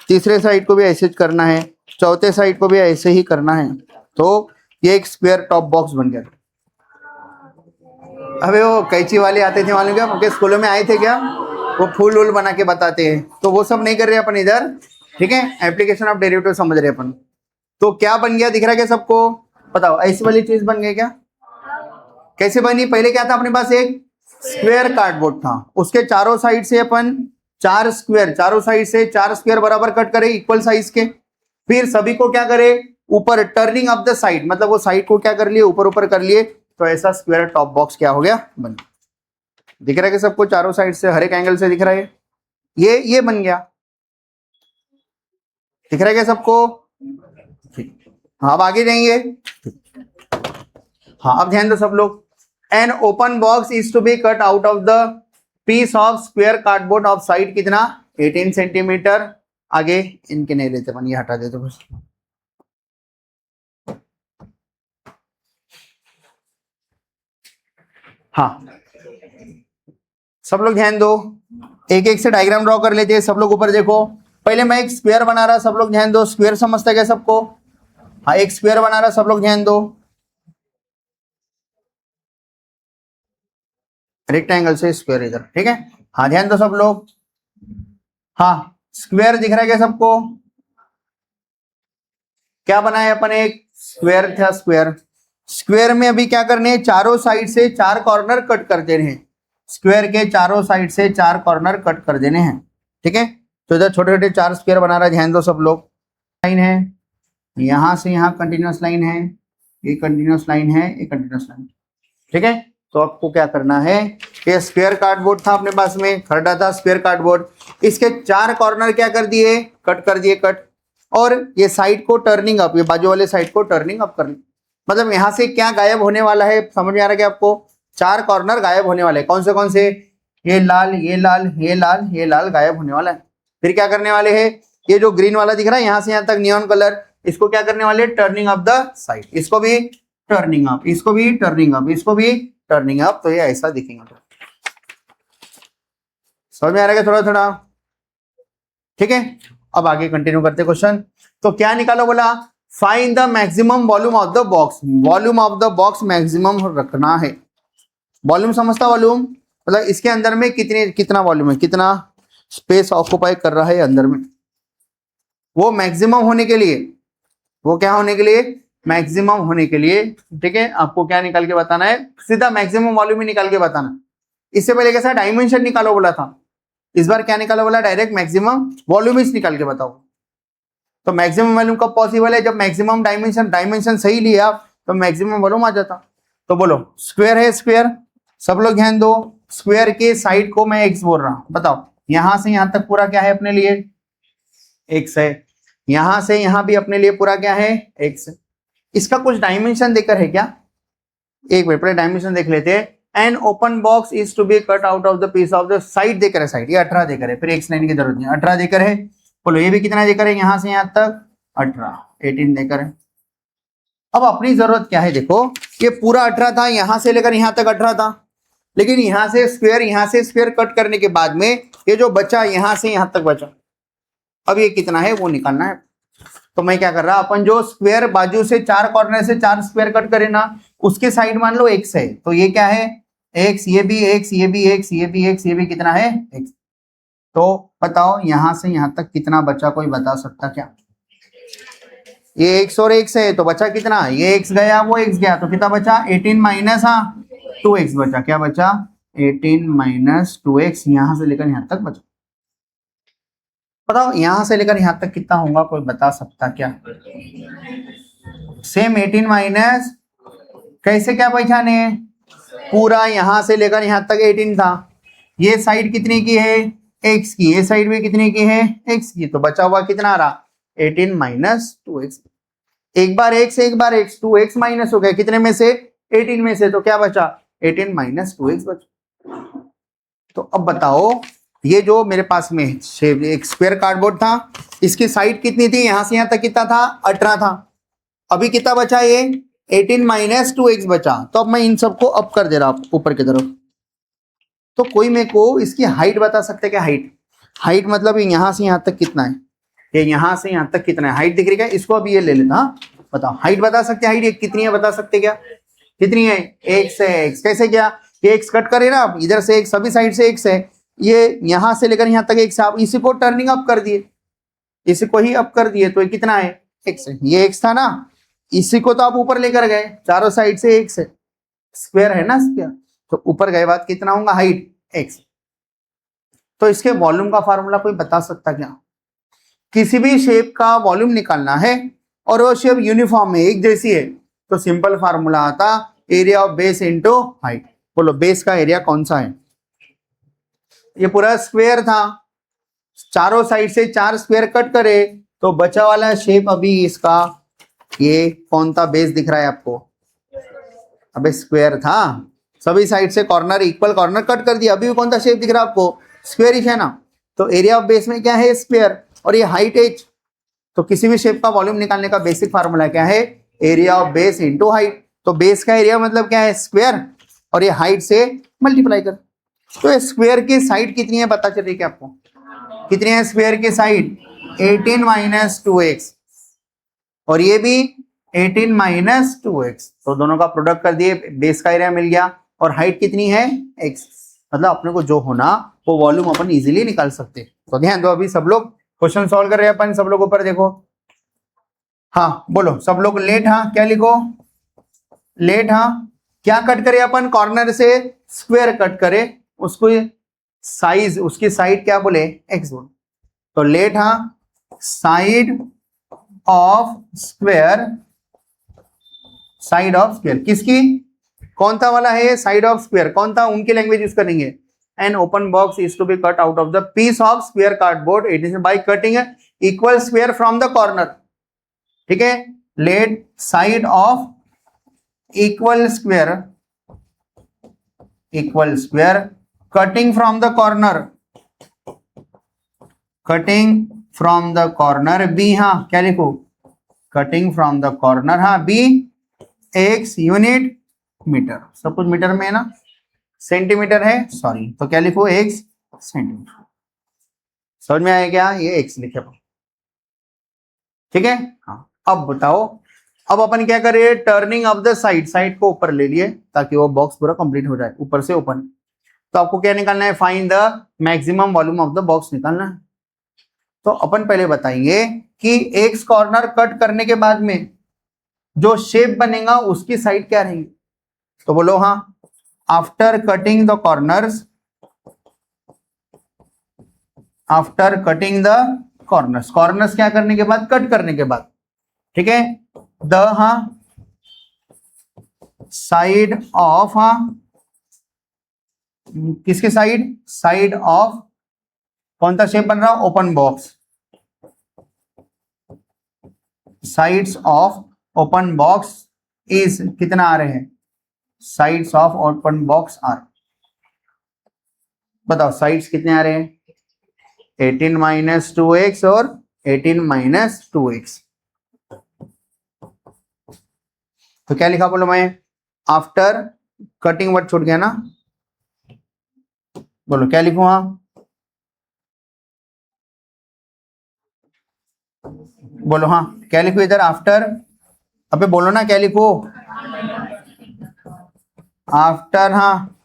तीसरे साइड को भी ऐसे करना है, चौथे साइड को भी ऐसे ही करना है। तो ये एक स्क्वायर टॉप बॉक्स बन गया। अबे वो कैंची वाले आते थे मालूम क्या? आपके स्कूलों में आए थे क्या? वो फूल वूल बना के बताते हैं। तो वो सब नहीं कर रहे अपन इधर। ठीक है, एप्लीकेशन ऑफ डेरिवेटिव समझ रहे अपन। तो क्या बन गया दिख रहा है क्या सबको? बताओ ऐसी वाली चीज बन गई क्या? कैसे बनी? पहले क्या था अपने पास? एक स्क्वायर कार्डबोर्ड था, उसके चारों साइड से अपन 4 स्क्वायर, चारों साइड से 4 स्क्वायर बराबर कट करे इक्वल साइज के। फिर सभी को क्या करे? ऊपर टर्निंग ऑफ द साइड, मतलब वो साइड को क्या कर लिए? ऊपर ऊपर कर लिए। तो ऐसा स्क्वायर टॉप बॉक्स क्या हो गया? बन गया। दिख रहा है कि सबको चारों साइड से हर एक एंगल से दिख रहा है? ये बन गया। दिख रहा है क्या सबको? हाँ अब आगे जाएंगे। हाँ अब ध्यान दो सब लोग। An open box is to be cut out of the piece of square cardboard of side कितना? 18 सेंटीमीटर। आगे इनके नहीं लेते अपन, ये हटा देते बस। हाँ, सब लोग ध्यान दो, एक एक से डायग्राम ड्रॉ कर लेते हैं। सब लोग ऊपर देखो, पहले मैं एक स्क्वायर बना रहा, सब लोग ध्यान दो। स्क्वायर समझता है क्या सबको? हाँ, एक स्क्वायर बना रहा, सब लोग ध्यान दो। रेक्टेंगल से स्क्वायर इधर, ठीक है। हाँ, ध्यान दो सब लोग। हाँ, स्क्वायर दिख रहा है क्या सबको? क्या बनाया अपन? एक स्क्वायर था, स्क्वायर। स्क्वायर में अभी क्या करने हैं? चारों साइड से 4 कॉर्नर कट कर देने हैं। स्क्वायर के चारों साइड से 4 कॉर्नर कट कर देने हैं, ठीक है। तो इधर छोटे छोटे 4 स्क्वायर बना रहा है, ध्यान दो सब लोग। लाइन है, यहां से यहां कंटिन्यूअस लाइन है, ये कंटिन्यूअस लाइन है, ये कंटिन्यूअस लाइन, ठीक है। तो आपको क्या करना है, ये स्क्वायर कार्डबोर्ड था अपने पास में, खरड़ा था स्क्वायर कार्डबोर्ड, इसके 4 कॉर्नर क्या कर दिए? कट कर दिए, कट। और ये साइड को टर्निंग अप, ये बाजू वाले साइड को टर्निंग अप कर, मतलब यहां से क्या गायब होने वाला है, समझ में आ रहा है क्या आपको? 4 कॉर्नर गायब होने वाले। कौन से कौन से? ये लाल, ये लाल, ये लाल, ये लाल गायब होने वाला है। फिर क्या करने वाले हैं? ये जो ग्रीन वाला दिख रहा है यहां से यहां तक नियॉन कलर, इसको क्या करने वाले? Turning up the side. इसको भी टर्निंग अप, इसको भी टर्निंग अप, इसको भी टर्निंग अप। तो ये ऐसा दिखेगा। तो समझ में आ रहा है थोड़ा थोड़ा, ठीक है। अब आगे कंटिन्यू करते क्वेश्चन। तो क्या निकालो बोला? Find the maximum volume of the box. Volume of the box maximum रखना है। वॉल्यूम समझता? वॉल्यूम मतलब इसके अंदर में कितना वॉल्यूम है, कितना स्पेस ऑक्युपाई कर रहा है अंदर में। वो मैक्सिमम होने के लिए, वो क्या होने के लिए? मैक्सिमम होने के लिए, ठीक है। आपको क्या निकाल के बताना है? सीधा मैक्सिमम वॉल्यूम ही निकाल के बताना। इससे पहले कैसा डायमेंशन निकालो बोला था, इस बार क्या निकालो बोला? डायरेक्ट मैक्सिमम वॉल्यूम ही निकाल के बताओ। तो मैक्सिमम वॉल्यूम कब पॉसिबल है? जब मैक्सिमम डायमेंशन सही लिया तो मैक्सिमम वॉल्यूम आ जाता। तो बोलो, स्क्वायर है स्क्वायर, सब लोग ध्यान दो। स्क्वायर के साइड को मैं एक्स बोल रहा हूं, बताओ यहां से यहां तक पूरा क्या है अपने लिए? एक्स है। यहां से यहां भी अपने लिए पूरा क्या है? एक्स। इसका कुछ डायमेंशन देकर है क्या? एक मिनट पहले डायमेंशन देख लेते हैं। An open box is to be cut out of the piece of the side देकर है, साइड ये 18 देकर है, फिर एक्स लाइन की जरूरत नहीं, 18 देकर है। बोलो ये भी कितना देकर है? यहां से यहां तक 18, 18 देकर है। अब अपनी जरूरत क्या है देखो, ये पूरा 18 था, यहां से लेकर यहां तक 18 था, लेकिन यहां से स्क्वायर कट करने के बाद में ये जो बचा यहां से यहां तक बचा, अब ये कितना है वो निकालना है। तो मैं क्या कर रहा, अपन जो स्क्वायर बाजू से 4 कॉर्नर से 4 स्क्वायर कट करे ना, उसके साइड मान लो एक्स है, तो ये क्या है? एक्स, ये भी एक्स, ये भी एक्स, ये भी एक्स, ये भी कितना है? एक्स। तो बताओ यहां से यहां तक कितना बचा, कोई बता सकता क्या? ये एक्स और एक्स है तो बचा कितना? ये एक्स गया, वो एक्स गया, तो कितना बचा? 18 माइनस 2x बचा। क्या बचा? 18 माइनस 2x, यहां से लेकर यहां तक बचा। बताओ यहां से लेकर यहां तक कितना होगा, कोई बता सकता क्या? सेम 18 माइनस, कैसे क्या पहचाने? पूरा यहां से लेकर यहां तक 18 था, ये साइड कितने की है? x की, ये साइड भी कितने की है? x की, तो बचा हुआ कितना आ रहा? 18 माइनस 2x। एक बार x, एक बार x, 2x माइनस हो गया कितने में से? 18 में से, तो क्या बचा? 18 माइनस 2x बचा। तो अब बताओ ये जो मेरे पास में एक स्क्वायर कार्डबोर्ड था, इसकी साइड कितनी थी? यहां से यहां तक कितना था? 18 था। अभी कितना बचा? ये 18 माइनस 2x बचा। तो अब मैं इन सबको अप कर दे रहा हूं ऊपर की तरफ। तो कोई मेरे को इसकी हाइट बता सकते क्या? हाइट मतलब यहां से यहां तक कितना है, ये यहां से यहां तक कितना है? हाइट दिख रही है? इसको अभी ये ले लेता। हाँ बताओ हाइट बता सकते? हाइट कितनी है बता सकते क्या? कितनी है? एक्स है। एक्स कैसे? क्या ये एक्स कट करे ना, आप इधर से एक, सभी साइड से एक्स है, ये यहां से लेकर यहां तक एक्स, आप इसी को टर्निंग अप कर दिए, इसी को ही अप कर दिए, तो ये कितना है? एक्स है। ये एक्स था ना, इसी को तो आप ऊपर लेकर गए, चारों साइड से एक्स है, स्क्वायर है ना स्क्वायर, तो ऊपर गए बात कितना होगा? Height x. तो इसके वॉल्यूम का फार्मूला कोई बता सकता क्या? किसी भी शेप का वॉल्यूम निकालना है और वो शेप यूनिफॉर्म है, एक जैसी है, तो सिंपल फार्मूला आता area of base into height. बोलो बेस का एरिया कौन सा है? ये पूरा स्क्वायर था, चारों साइड से 4 स्क्वायर कट करे तो बचा वाला शेप अभी इसका ये कौन था? बेस दिख रहा है आपको? अबे स्क्वायर था, सभी साइड से कॉर्नर, इक्वल कॉर्नर कट कर दिया, अभी भी कौन सा शेप दिख रहा है आपको? स्क्वायर ही है ना। तो एरिया ऑफ बेस में क्या है? स्क्वायर, और ये हाइट एच। तो किसी भी शेप का वॉल्यूम निकालने का बेसिक फार्मूला क्या है? Area of base into height. तो बेस का एरिया मतलब क्या है? स्क्वायर, और ये हाइट से मल्टीप्लाई कर। तो स्क्वायर की साइड कितनी है पता चल रही है क्या आपको? कितनी है स्क्वायर की साइड? 18 माइनस 2x, और ये भी 18 माइनस 2x। तो दोनों का प्रोडक्ट कर दिए, बेस का एरिया मिल गया, और हाइट कितनी है? x। मतलब अपने को जो होना वो वॉल्यूम अपन इजीली निकाल सकते। तो ध्यान दो, अभी सब लोग क्वेश्चन सॉल्व कर रहे हैं अपन, सब लोग ऊपर देखो। हाँ बोलो सब लोग, लेट हाँ क्या लिखो? लेट हाँ। क्या कट करे अपन? कॉर्नर से स्क्वायर कट करे, उसको साइज, उसकी साइड क्या बोले? x बोले। तो लेट हाँ side of square, side of square किसकी? कौन सा वाला है साइड ऑफ स्क्वायर? कौन था? उनकी लैंग्वेज यूज करेंगे। An open box is to be cut out of the piece of square cardboard, it is by cutting equal square from the corner. ठीक है, let side of equal square, equal square cutting from the corner, cutting from the corner be. हाँ क्या लिखो? Cutting from the corner, हाँ be x unit metre, सब कुछ metre में है ना, सेंटीमीटर है सॉरी, तो क्या लिखो? x centimetre. समझ में आया क्या? ये x लिखे। ठीक है हाँ। अब बताओ, अब अपन क्या करें? Turning of the side, side को ऊपर ले लिए ताकि वो बॉक्स पूरा कंप्लीट हो जाए, ऊपर से ओपन। तो आपको क्या निकालना है? Find the maximum volume of the box निकालना है। तो अपन पहले बताएंगे कि एक्स कॉर्नर कट करने के बाद में जो शेप बनेगा उसकी साइड क्या रहेगी। तो बोलो हाँ, after cutting the corners, after cutting the corners, corners क्या करने के बाद? कट करने के बाद। ठीक है, द हाँ साइड ऑफ, हाँ किसके साइड? साइड ऑफ कौन सा शेप बन रहा? Open box. Sides of open box is कितना आ रहे हैं? Sides of open box are, बताओ साइड्स कितने आ रहे हैं? 18 माइनस 2x और 18 माइनस 2x। तो क्या लिखा बोलो? मैं आफ्टर कटिंग वर्ड छूट गया ना, बोलो क्या लिखूं? हाँ बोलो हाँ क्या लिखो इधर? आफ्टर, अबे बोलो ना क्या लिखो? आफ्टर हाँ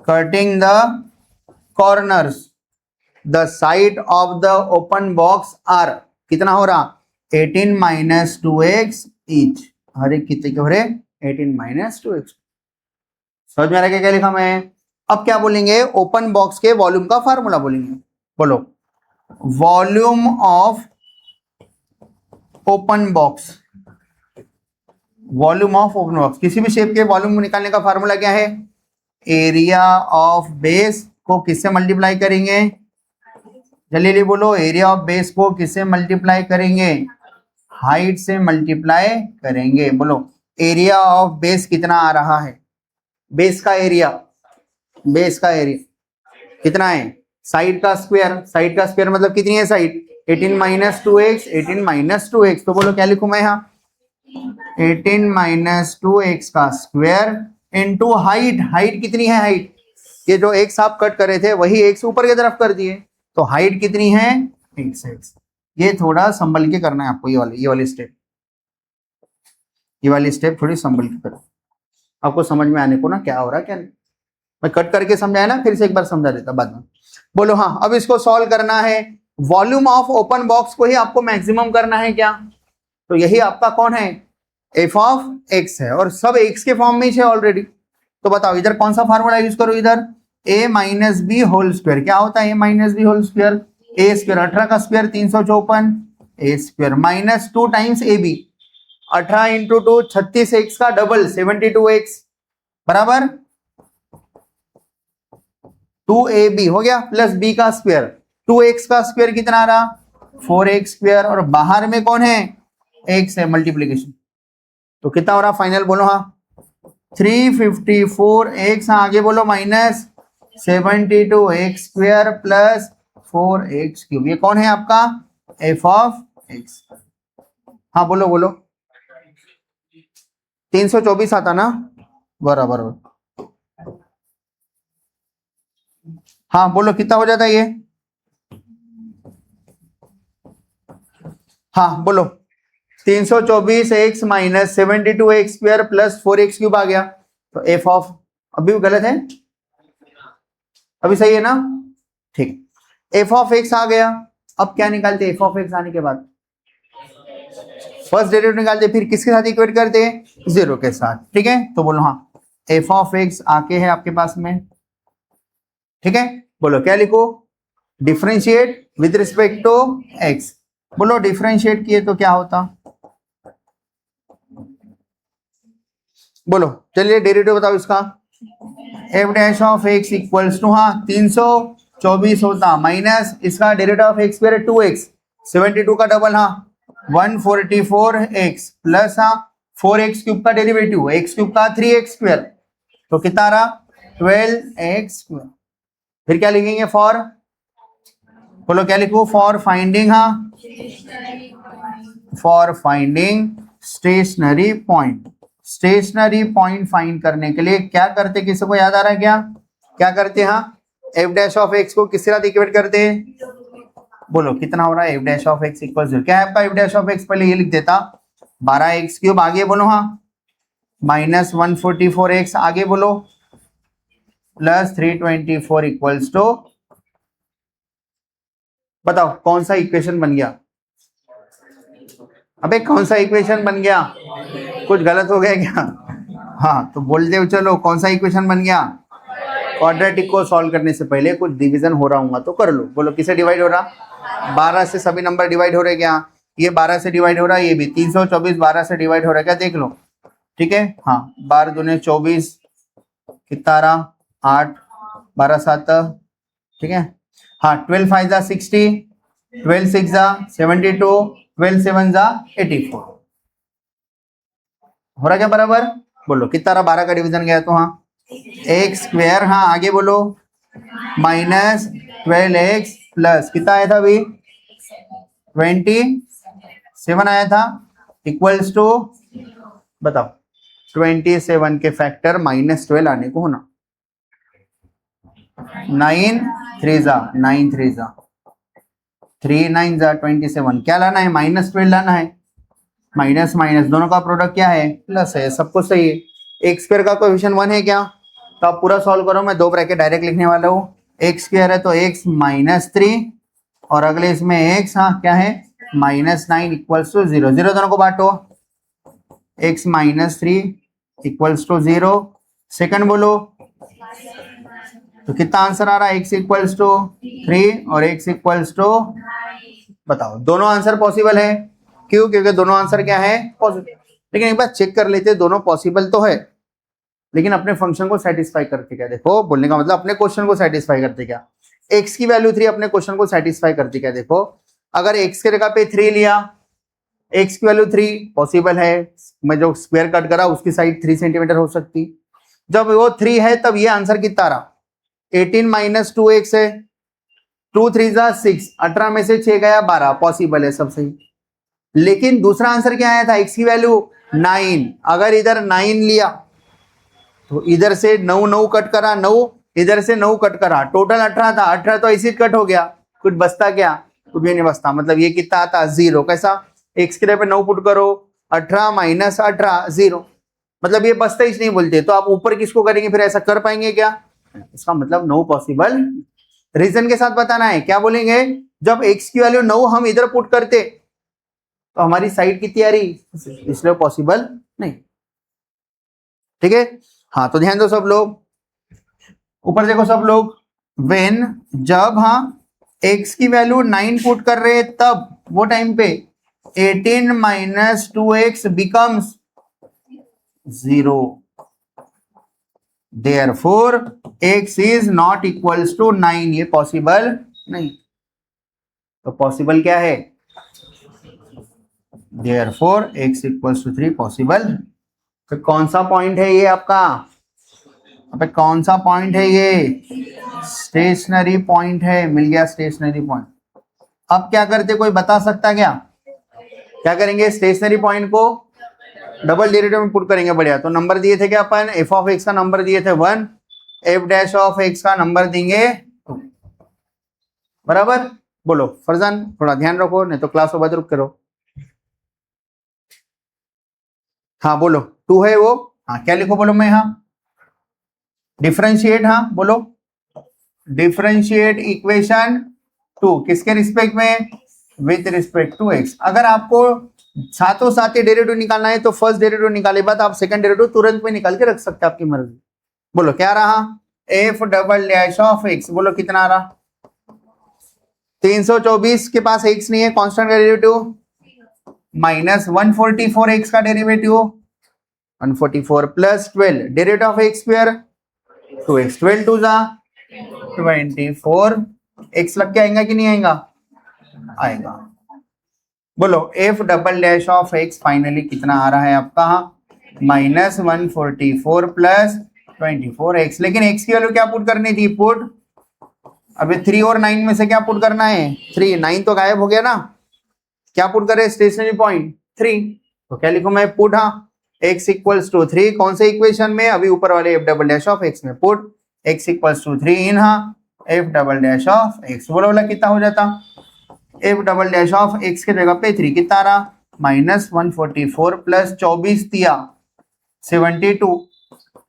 cutting the corners the side of the open box are कितना हो रहा? 18 माइनस 2x ईच। हर एक कितने के हो रहे? 18 माइनस 2x। समझ में आ रहा है क्या लिखा मैं? अब क्या बोलेंगे? ओपन बॉक्स के वॉल्यूम का फार्मूला बोलेंगे। बोलो volume of open box, volume of open box, किसी भी शेप के वॉल्यूम निकालने का फार्मूला क्या है? एरिया ऑफ बेस को किससे मल्टीप्लाई करेंगे? जल्दी बोलो, एरिया ऑफ बेस को किससे मल्टीप्लाई करेंगे? हाइट से मल्टीप्लाई करेंगे। बोलो एरिया ऑफ बेस कितना आ रहा है? बेस का एरिया, बेस का एरिया कितना है? साइड का स्क्वायर, साइड का स्क्वायर मतलब कितनी है side? 18 minus 2x, 18 minus 2x। तो बोलो क्या लिखूं मैं यहाँ? 18 माइनस 2x का स्क्वायर इनटू हाइट। हाइट कितनी है? हाइट ये जो x आप कट करे थे वही x ऊपर की तरफ कर दिए, तो हाइट कितनी है? x। ये थोड़ा संभल के करना है आपको, ये वाली स्टेप, ये वाली स्टेप थोड़ी संभल के करो, आपको समझ में आने को ना क्या हो रहा है क्या नहीं। मैं कट करके समझाया ना, फिर से एक बार समझा देता बाद में। बोलो हाँ, अब इसको सॉल्व करना है, वॉल्यूम ऑफ ओपन बॉक्स को ही आपको मैक्सिमम करना है क्या? तो यही आपका कौन है? एफ ऑफ एक्स है, और सब एक्स के फॉर्म में ही है ऑलरेडी। तो बताओ इधर कौन सा फार्मूला यूज करो? इधर a minus B whole square. क्या होता है a minus B whole square? A square 18 का square 354, a square minus 2 times a b, 18 into 2 36, x का डबल 72x बराबर 2ab हो गया, प्लस b का स्क्वायर, 2x का स्क्वायर कितना आ रहा? 4x स्क्वायर, और बाहर में कौन है? x है, मल्टीप्लीकेशन। तो कितना हो रहा फाइनल? बोलो हाँ 354x। हाँ आगे बोलो minus 72x square plus 4x cube. ये कौन है आपका? F of x. हाँ बोलो बोलो 324 आता ना, बराबर। हाँ बोलो कितना हो जाता है ये? हाँ बोलो। 324x minus 72x square plus 4x cube आ गया। तो एफ ऑफ, अभी गलत है, अभी सही है ना? ठीक, एफ ऑफ एक्स आ गया। अब क्या निकालते? एफ ऑफ एक्स आने के बाद फर्स्ट डेरिवेटिव निकालते, फिर किसके साथ इक्वेट करते हैं? जीरो के साथ। ठीक है, तो बोलो हाँ एफ ऑफ एक्स आके है आपके पास में। ठीक है, बोलो क्या लिखो? Differentiate with respect to x. बोलो डिफरेंशिएट किए तो क्या होता? बोलो चलिए डेरिवेटिव बताओ इसका। F dash of x equals to, हाँ 324 होता माइनस इसका derivative of x square 2x, 72 का डबल, हाँ 144x प्लस हाँ 4x क्यूब का डेरिवेटिव, x क्यूब का 3x स्क्वायर, तो कितना रहा? 12x square. फिर क्या लिखेंगे? फॉर, बोलो क्या लिखो? फॉर फाइंडिंग, हाँ for finding stationary point. Stationary point find करने के लिए क्या करते? किसी को याद आ रहा है क्या? क्या करते? हाँ एफ डैश ऑफ एक्स को किसके साथ इक्वेट करते हैं? बोलो कितना हो रहा है? F dash of x equal 0। क्या है आपका एफ डैश ऑफ एक्स? पहले ये लिख देता 12x क्यूब, आगे बोलो हाँ माइनस 144x, आगे बोलो प्लस 324 इक्वल्स टू, बताओ कौन सा इक्वेशन बन गया? अबे कौन सा इक्वेशन बन गया? कुछ गलत हो गया क्या? हाँ तो बोलते हो, चलो कौन सा इक्वेशन बन गया? क्वाड्रेटिक को सॉल्व करने से पहले कुछ डिवीजन हो रहा होगा तो कर लो। बोलो किसे डिवाइड हो रहा? 12 से सभी नंबर डिवाइड हो रहे क्या? ये 12 से डिवाइड हो रहा है, ये भी 324 12 से डिवाइड हो रहा है क्या? देख लो। ठीक है, हाँ 12 दूने 24, कितना रहा? 8, 12 7, ठीक है, हाँ 12 5 जा 60, 12 6 जा 72, 12 7 जा 84, हो रहा क्या बराबर? बोलो कितना रहा? 12 का डिवीजन गया तो हाँ एक्स स्क्वायर, हाँ आगे बोलो माइनस 12x प्लस कितना आया था अभी? 27 आया था, इक्वल्स टू, बताओ 27 के फैक्टर माइनस 12 आने को होना। 9 3 जा 9 3 जा 3 9 जा 27, क्या लाना है? माइनस 12 लाना है। माइनस माइनस दोनों का प्रोडक्ट क्या है? प्लस है, सब कुछ सही है। एक्स स्क्वायर का कोएफिशिएंट 1 है क्या? तो आप पूरा सॉल्व करो, मैं 2 ब्रैकेट डायरेक्ट लिखने वाला हूँ। एक्स स्क्वायर है तो एक्स माइनस 3 और अगले इसमें एक्स, हाँ क्या है? माइनस 9 इक्वल्स टू 0, 0 दोनों को बांटो, x minus 3 equals to 0। Second बोलो तो कितना आंसर आ रहा है? एक्स इक्वल्स टू 3 और एक्स इक्वल्स टू, बताओ दोनों आंसर पॉसिबल है। क्यों? क्योंकि दोनों आंसर क्या है? पॉसिबल। लेकिन एक बार चेक कर लेते, दोनों पॉसिबल तो है लेकिन अपने फंक्शन को सेटिस्फाई करते क्या? देखो बोलने का मतलब अपने क्वेश्चन को सेटिस्फाई करते क्या? एक्स की वैल्यू 3 अपने क्वेश्चन को सेटिस्फाई करती क्या? देखो अगर एक्स के जगह पे 3 लिया, एक्स की वैल्यू 3 पॉसिबल है, मैं जो स्क्वायर कट करा उसकी साइड 3 सेंटीमीटर हो सकती। जब वो 3 है तब ये आंसर कितना रहा? 18 माइनस 2x है, 2 3 जा 6, 18 में से 6 गया 12, पॉसिबल है, सब सही। लेकिन दूसरा आंसर क्या आया था? एक्स की वैल्यू 9, अगर इधर 9 लिया तो इधर से 9 9 कट करा, 9 इधर से 9 कट करा, टोटल 18 था, 18 तो ऐसे कट हो गया, कुछ बचता क्या? कुछ भी नहीं बचता। मतलब ये कितना आता? 0। कैसा? एक्स के पे 9 पुट करो, 18 माइनस 18 0, मतलब ये बचता ही नहीं बोलते। तो आप ऊपर किसको करेंगे? फिर ऐसा कर पाएंगे क्या? इसका मतलब नो पॉसिबल। रीजन के साथ बताना है। क्या बोलेंगे? जब एक्स की वैल्यू 9 हम इधर पुट करते तो हमारी साइड कितनी आ रही, इसलिए पॉसिबल नहीं। ठीक है, हाँ तो ध्यान दो सब लोग, ऊपर देखो सब लोग। वेन, जब हाँ एक्स की वैल्यू 9 पुट कर रहे तब वो टाइम पे 18 minus 2x becomes 0, therefore x is not equals to 9, ये पॉसिबल नहीं। तो पॉसिबल क्या है? therefore x equals to 3 possible. तो कौन सा पॉइंट है ये आपका? अबे कौन सा पॉइंट है ये? स्टेशनरी पॉइंट है, मिल गया स्टेशनरी पॉइंट। अब क्या करते, कोई बता सकता क्या? क्या करेंगे स्टेशनरी पॉइंट को? डबल डेरिवेटिव में पुट करेंगे, बढ़िया। तो नंबर दिए थे क्या अपन, एफ ऑफ एक्स का नंबर दिए थे 1, एफ डैश ऑफ एक्स का नंबर देंगे 2, बराबर। बोलो फरजान थोड़ा ध्यान रखो, नहीं तो क्लास को बाद रुक करो। हाँ बोलो 2 है वो, हाँ क्या लिखो बोलो मैं, हाँ डिफरेंशिएट, हाँ बोलो डिफरेंशिएट इक्वेशन 2 किसके रिस्पेक्ट में, विथ रिस्पेक्ट टू एक्स। अगर आपको साथों साथ ही डेरिवेटिव निकालना है तो फर्स्ट डेरिवेटिव निकाले बाद आप सेकंड डेरिवेटिव तुरंत में निकाल के रख सकते हैं, आपकी मर्जी। बोलो क्या रहा, F double dash of x, बोलो कितना आ रहा, 324 के पास एक्स नहीं है, कांस्टेंट का डेरिवेटिव माइनस 144 एक्स का derivative 144 plus 12 derivative of x square 2x, 12 two जा 24, एक्स लग के आएगा कि नहीं आएगा, आएगा। बोलो F double dash of x finally कितना आ रहा है आपका, माइनस 144 प्लस 24x। लेकिन x की वैल्यू क्या पुट करनी थी, पुट अभी 3 और 9 में से क्या पुट करना है, 3, 9 तो गायब हो गया ना, क्या पुट करे स्टेशनरी पॉइंट 3, तो क्या लिखूं मैं, पुट हाँ x इक्वल्स टू 3, कौन से इक्वेशन में, अभी ऊपर वाले F double dash of x में, पुट x इक्वल्स टू 3 इन हाँ F double dash of x. बोलो बोला कितना हो जाता, f double dash of x के जगह पे 3 कितना रहा, माइनस 144 प्लस 24 दिया 72,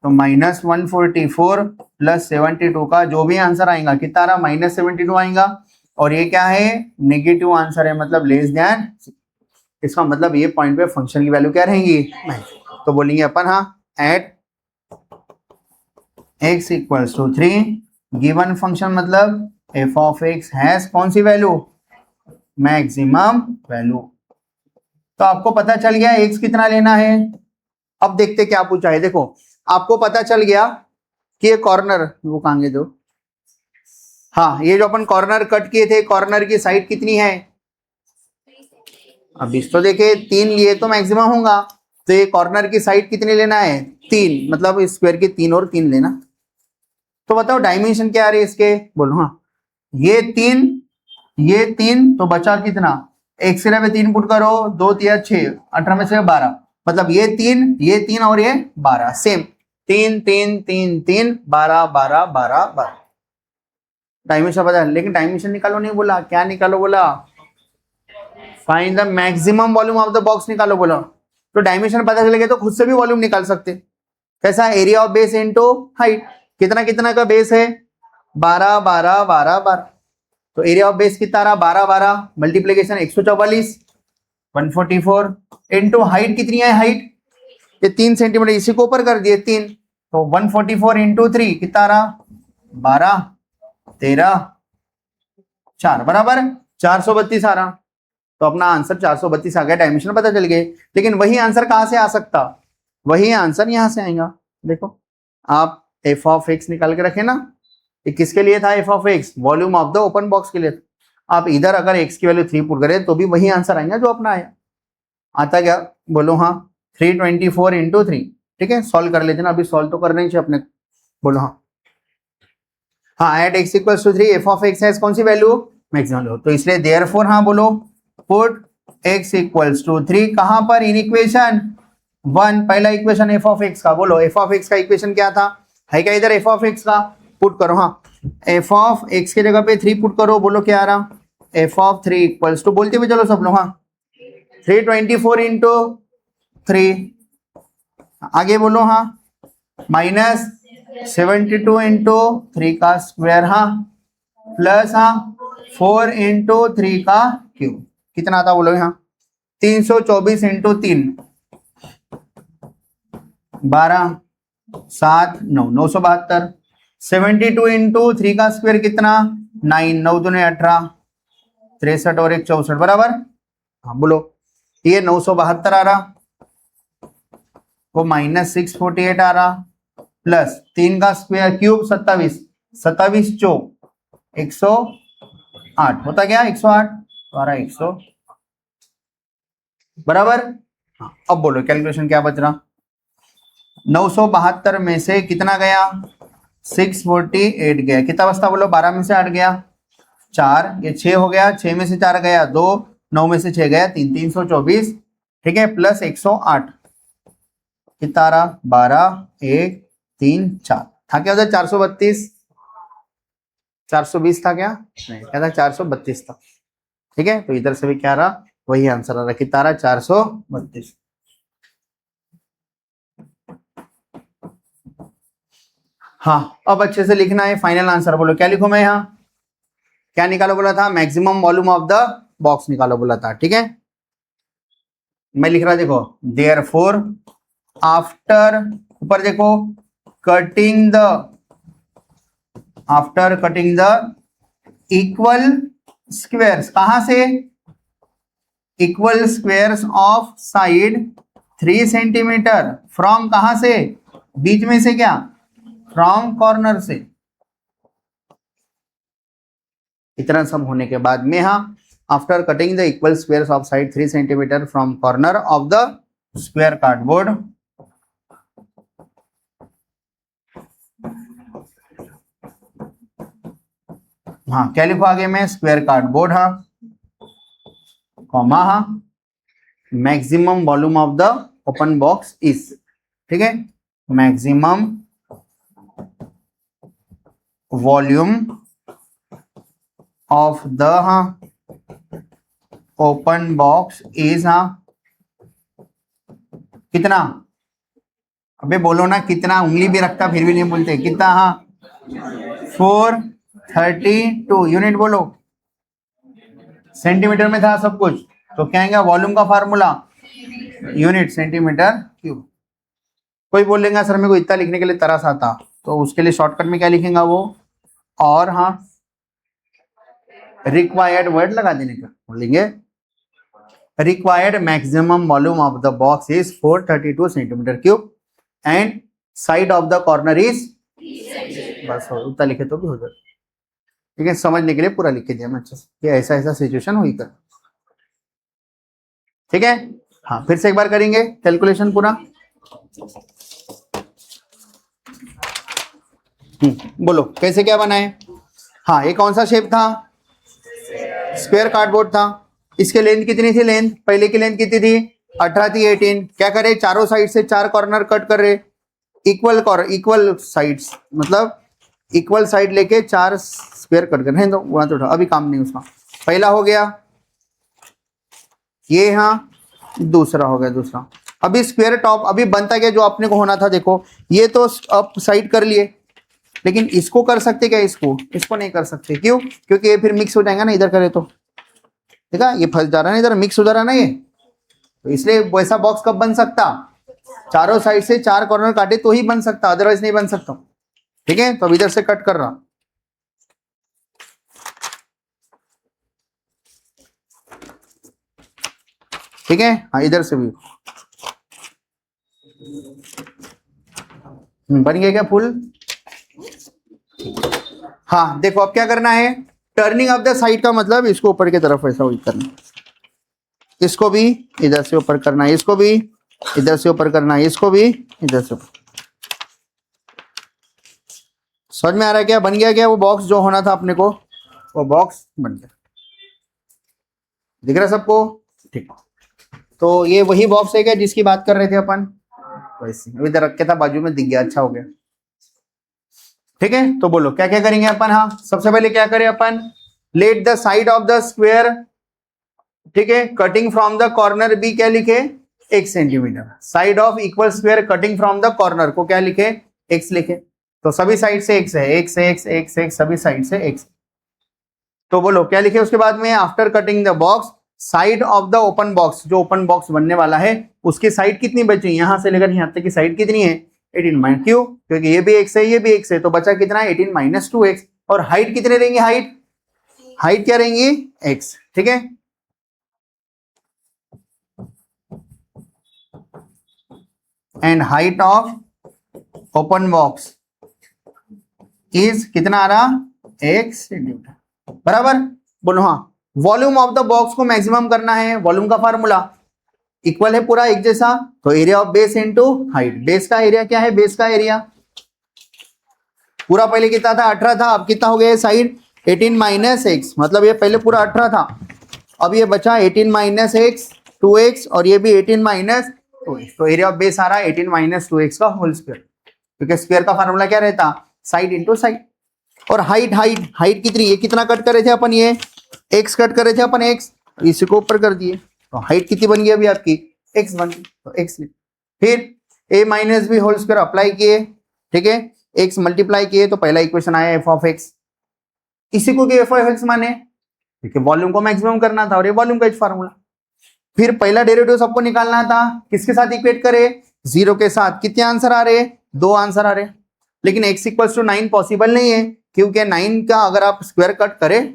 तो माइनस 144 प्लस 72 का जो भी आंसर आएगा कितना रहा, माइनस 72 आएगा। और ये क्या है, नेगेटिव आंसर है, मतलब लेस देन, इसका मतलब ये पॉइंट पे फंक्शन की वैल्यू क्या रहेगी, तो बोलेंगे अपन हाँ at x equals to 3 given function, मतलब f ऑफ x हैज कौन सी वैल्यू, मैक्सिमम वैल्यू। तो आपको पता चल गया x कितना लेना है। अब देखते क्या पूछा है, देखो आपको पता चल गया कि ये कॉर्नर, वो कहांगे दो, हाँ ये जो अपन कॉर्नर कट किए थे, कॉर्नर की साइड कितनी है, अब इस तो देखे 3 लिए तो मैक्सिमम होगा, तो ये कॉर्नर की साइड कितनी लेना है, 3, मतलब स्क्वायर की 3 और 3 लेना। तो बताओ डायमेंशन क्या आ रही है इसके, बोलो हाँ ये 3 तो बचा कितना, एक सिरे में 3 पुट करो, 2 3 6 18 में से 12, मतलब ये 3 और ये 12 सेम, 3 3 3 3 12 12 12 12 डायमेंशन पता है, लेकिन डायमेंशन निकालो नहीं बोला, क्या निकालो बोला, find the maximum volume of the box निकालो बोला। तो डायमेंशन पता चलेगा तो खुद से भी वॉल्यूम निकाल सकते, कैसा, area of base into height, कितना कितना का बेस है 12 12 12 12, तो एरिया ऑफ बेस कितना रहा 12 12 मल्टीप्लीकेशन 144 144 इनटू हाइट कितनी है, हाइट ये 3 सेंटीमीटर, इसी को ऊपर कर दिए 3, तो 144 इंटू 3 कितना रहा 12 13 4, बराबर 432 आ रहा। तो अपना आंसर 432 आ गया, डायमेंशन पता चल गए। लेकिन वही आंसर कहां से आ सकता, वही आंसर यहां से आएगा। देखो आप एफ ऑफ एक्स निकाल के रखे ना, ये किसके लिए था, F of x volume of the open box के लिए था। आप इधर अगर एक्स की वैल्यू 3 पुट करें तो भी वही आंसर आएगा जो अपना आया। आता क्या, बोलो हाँ 324 इंटू 3, ठीक है सॉल्व कर लेते ना, अभी सॉल्व तो करना ही चाहिए अपने, बोलो हाँ हाँ at x equals to 3 f of x has कौन सी वैल्यू, मैक्सिमम वैल्यू, तो इसलिए देयरफॉर हाँ बोलो पुट x इक्वल्स टू 3 कहां पर, इन इक्वेशन 1, पहला इक्वेशन एफ ऑफ एक्स का, बोलो एफ ऑफ एक्स का इक्वेशन क्या था, है क्या इधर एफ ऑफ एक्स का, पुट करो हाँ एफ ऑफ एक्स के जगह पे 3 पुट करो, बोलो क्या आ रहा, एफ ऑफ 3 इक्वल्स टू, बोलते हुए चलो सब लोग हाँ 324 इंटू 3, आगे बोलो हाँ माइनस 72 इंटू 3 का स्क्वायर हाँ प्लस हाँ 4 इंटू 3 का क्यूब, कितना आता बोलो यहाँ 324 इंटू 3 12 7 9 972, 72 इंटू 3 का स्क्वायर कितना 9 9 दूने 18 63 और 1 64, बराबर हाँ बोलो ये 972 आ रहा, वो माइनस 648 आ रहा, प्लस 3 का स्क्वायर क्यूब 27 27 चौक 108 होता क्या 108 द्वारा 100, बराबर हाँ। अब बोलो कैलकुलेशन क्या बच रहा, 972 में से कितना गया 648 गया, कितना बचता बोलो 12 में से 8 गया 4, ये 6 हो गया, 6 में से 4 गया 2, 9 में से 6 गया 3, 324, ठीक है प्लस 108, कितना आ रहा 12 1 3 4 था क्या उधर 432 420 था क्या नहीं क्या था 432 था। ठीक है तो इधर से भी क्या रहा वही आंसर आ रहा कितना आ रहा 432। हाँ अब अच्छे से लिखना है फाइनल आंसर बोलो क्या लिखूं मैं यहाँ क्या निकालो बोला था maximum volume of the box निकालो बोला था। ठीक है मैं लिख रहा देखो देयरफॉर आफ्टर ऊपर देखो after cutting the equal squares कहां से equal squares of side 3 centimetre from कहां से बीच में से क्या फ्रॉम कॉर्नर से। इतना सब होने के बाद में हाँ after cutting the equal squares of side 3 centimetre from corner of the square cardboard हाँ क्या लिखो आगे में स्क्वेयर कार्डबोर्ड हाँ कॉमा हाँ maximum volume of the open box is. ठीक है मैक्सिमम वॉल्यूम ऑफ द हाँ ओपन बॉक्स इज हाँ कितना अबे बोलो ना कितना उंगली भी रखता फिर भी नहीं बोलते कितना हाँ 432 यूनिट बोलो सेंटीमीटर में था सब कुछ तो क्या आएगा वॉल्यूम का फार्मूला यूनिट सेंटीमीटर क्यूब। कोई बोलेगा सर मेरे को इतना लिखने के लिए तरस आता तो उसके लिए शॉर्टकट में क्या लिखेगा वो और हाँ रिक्वायर्ड वर्ड लगा देने का बोलेंगे required maximum volume of the box is 432 centimetre cube and side of the corner is बस उतना लिखे तो भी हो जाए। ठीक है समझने के लिए पूरा लिख के दिया मैं अच्छे से ऐसा ऐसा सिचुएशन हुई कर। ठीक है हाँ फिर से एक बार करेंगे कैलकुलेशन पूरा बोलो कैसे क्या बनाए। हाँ ये कौन सा शेप था स्क्वायर कार्डबोर्ड था इसके लेंथ कितनी थी लेंथ पहले की लेंथ कितनी थी 18 थी 18 क्या करे चारों साइड से 4 कॉर्नर कट कर रहे इक्वल साइड्स मतलब इक्वल साइड लेके 4 स्क्वायर कट कर रहे हैं तो वहां तो अभी काम नहीं उसका पहला हो गया ये हाँ दूसरा हो गया दूसरा अभी स्क्वायर टॉप अभी बनता गया जो अपने को होना था देखो ये तो अप साइड कर लिए लेकिन इसको कर सकते क्या इसको नहीं कर सकते क्यों क्योंकि ये फिर मिक्स हो जाएगा ना इधर करे तो ठीक है ये फंस जा रहा है ना इधर मिक्स हो जा रहा है ना ये तो इसलिए वैसा बॉक्स कब बन सकता चारों साइड से 4 कॉर्नर काटे तो ही बन सकता अदरवाइज नहीं बन सकता। ठीक है तो अब इधर से कट कर रहा ठीक है हाँ इधर से भी बन गया क्या फुल। हाँ देखो अब क्या करना है टर्निंग ऑफ द साइड का मतलब इसको ऊपर की तरफ ऐसा वही करना इसको भी इधर से ऊपर करना है इसको भी इधर से ऊपर करना है इसको भी इधर से ऊपर। समझ में आ रहा है क्या बन गया क्या वो बॉक्स जो होना था अपने को वो बॉक्स बन गया दिख रहा है सबको। ठीक तो ये वही बॉक्स है क्या जिसकी बात कर रहे थे अपन वैसे अभी इधर रख के था बाजू में दिख गया अच्छा हो गया। ठीक है तो बोलो क्या क्या करेंगे अपन हाँ सबसे पहले क्या करें अपन let the side of the square ठीक है cutting from the corner be क्या लिखे 1 centimetre side of equal square cutting from the corner को क्या लिखे x लिखे तो सभी साइड से x है x से x x x सभी साइड से x। तो बोलो क्या लिखे उसके बाद में after cutting the box side of the open box जो ओपन बॉक्स बनने वाला है उसकी साइड कितनी बची यहां से लेकर यहां तक की साइड कितनी है 18 माइनस क्यों क्योंकि ये भी x है ये भी x है तो बचा कितना 18 माइनस 2x और हाइट कितने रहेंगे हाइट क्या रहेंगी x। ठीक है and height of open box is कितना आ रहा 1 सेंटीमीटर बराबर। बोलो हाँ वॉल्यूम ऑफ द बॉक्स को मैक्सिमम करना है वॉल्यूम का फार्मूला इक्वल है पूरा एक जैसा तो area of base into height base का एरिया क्या है बेस का एरिया पूरा पहले कितना था 18 था अब कितना हो गया साइड 18 माइनस एक्स मतलब ये पहले पूरा 18 था अब ये बचा 18 माइनस एक्स 2x और ये भी 18 माइनस 2x। तो एरिया ऑफ बेस आ रहा है 18 माइनस 2x का होल स्क्वायर, क्योंकि स्क्वायर का फॉर्मूला क्या रहता, साइड इंटू साइड। और हाइट हाइट हाइट कितनी, ये कितना कट कर रहे थे अपन, ये x कट कर रहे थे अपन, x इसी को ऊपर कर दिए, तो हाइट कितनी बन गई अभी आपकी, x बन गई, तो x ले। फिर a minus B whole square apply किए, ठीक है, x मल्टीप्लाई किए, तो पहला इक्वेशन आया f ऑफ x। इसी को f ऑफ x माने, क्योंकि वॉल्यूम को मैक्सिमम करना था और ये वॉल्यूम का फॉर्मूला। फिर पहला डेरिवेटिव सबको निकालना था, किसके साथ इक्वेट करे, 0 के साथ। कितने आंसर आ रहे, 2 आंसर आ रहे। लेकिन x इक्वल्स टू 9 पॉसिबल नहीं है, क्योंकि 9 का अगर आप स्क्वायर कट करें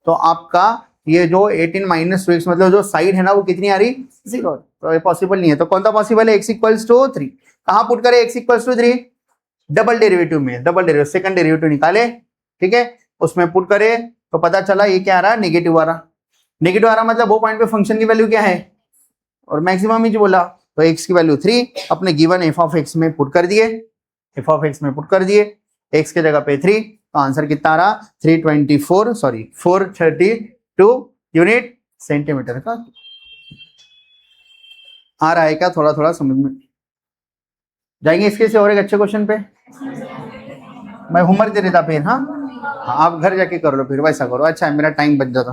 तो आपका ये जो 18 माइनस 2x मतलब जो साइड है ना वो कितनी आ रही, 0, तो ये पॉसिबल नहीं है। तो कौन सा पॉसिबल है, x इक्वल्स टू 3। कहां पुट करें x equals to 3, double derivative में, डबल डेरिवेटिव सेकंड डेरिवेटिव निकाले, ठीक है, उसमें पुट करे तो पता चला ये क्या आ रहा, नेगेटिव आ रहा। नेगेटिव आ रहा मतलब वो पॉइंट पे फंक्शन की वैल्यू क्या है, और मैक्सिमम ही बोला, तो x की वैल्यू 3 अपने गिवन f ऑफ x में पुट कर दिए, f ऑफ x में पुट कर दिए, x के जगह पे 3, तो आंसर कितना आ रहा, 432 यूनिट सेंटीमीटर का। आ रहा है क्या, थोड़ा थोड़ा समझ में जाएंगे इसके से और एक अच्छे क्वेश्चन पे। मैं होमवर्क दे देता फिर, हाँ आप घर जाके कर लो, फिर वैसा करो। अच्छा मेरा टाइम बच जाता।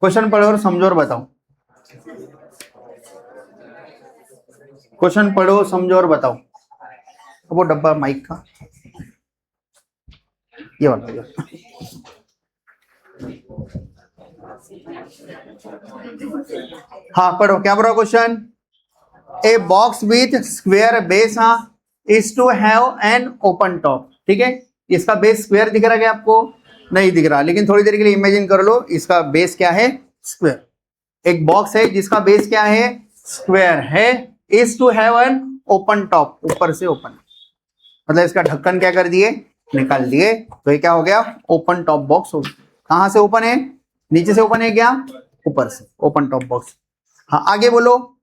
क्वेश्चन पढ़ो और समझो और बताओ, क्वेश्चन पढ़ो समझो और बताओ। वो डब्बा माइक का ये वाला, हाँ पढ़ो, क्या पढ़ो question. A box with square base is to have an open top, ठीक है, इसका बेस स्क्वायर दिख रहा है क्या आपको, नहीं दिख रहा, लेकिन थोड़ी देर के लिए इमेजिन कर लो, इसका बेस क्या है, स्क्वायर। एक बॉक्स है जिसका बेस क्या है, स्क्वायर है, is to have an open top, ऊपर से ओपन, मतलब इसका ढक्कन क्या कर दिए, निकाल दिए, तो ये क्या हो गया, ओपन टॉप बॉक्स हो गया। कहां से ओपन है, नीचे से ओपन है क्या, ऊपर से, ओपन टॉप बॉक्स। हाँ आगे बोलो।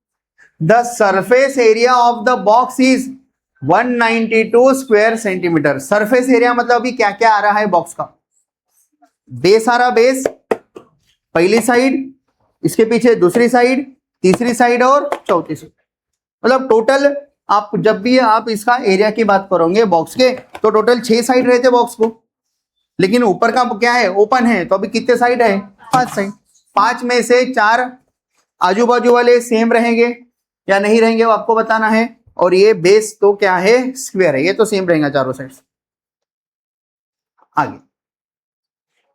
The surface area of the box is 192 square centimetre. Surface area मतलब अभी क्या क्या आ रहा है बॉक्स का, बेस आ रहा, बेस पहली साइड, इसके पीछे दूसरी साइड, तीसरी साइड और चौथी साइड, मतलब टोटल आप जब भी आप इसका एरिया की बात करोगे बॉक्स के, तो टोटल 6 साइड रहते बॉक्स को, लेकिन ऊपर का क्या है, ओपन है, तो अभी कितने साइड है, 5 साइड। 5 में से 4 आजू बाजू वाले सेम रहेंगे या नहीं रहेंगे वो आपको बताना है, और ये बेस तो क्या है, स्क्वायर है, ये तो सेम रहेगा चारों साइड। आगे,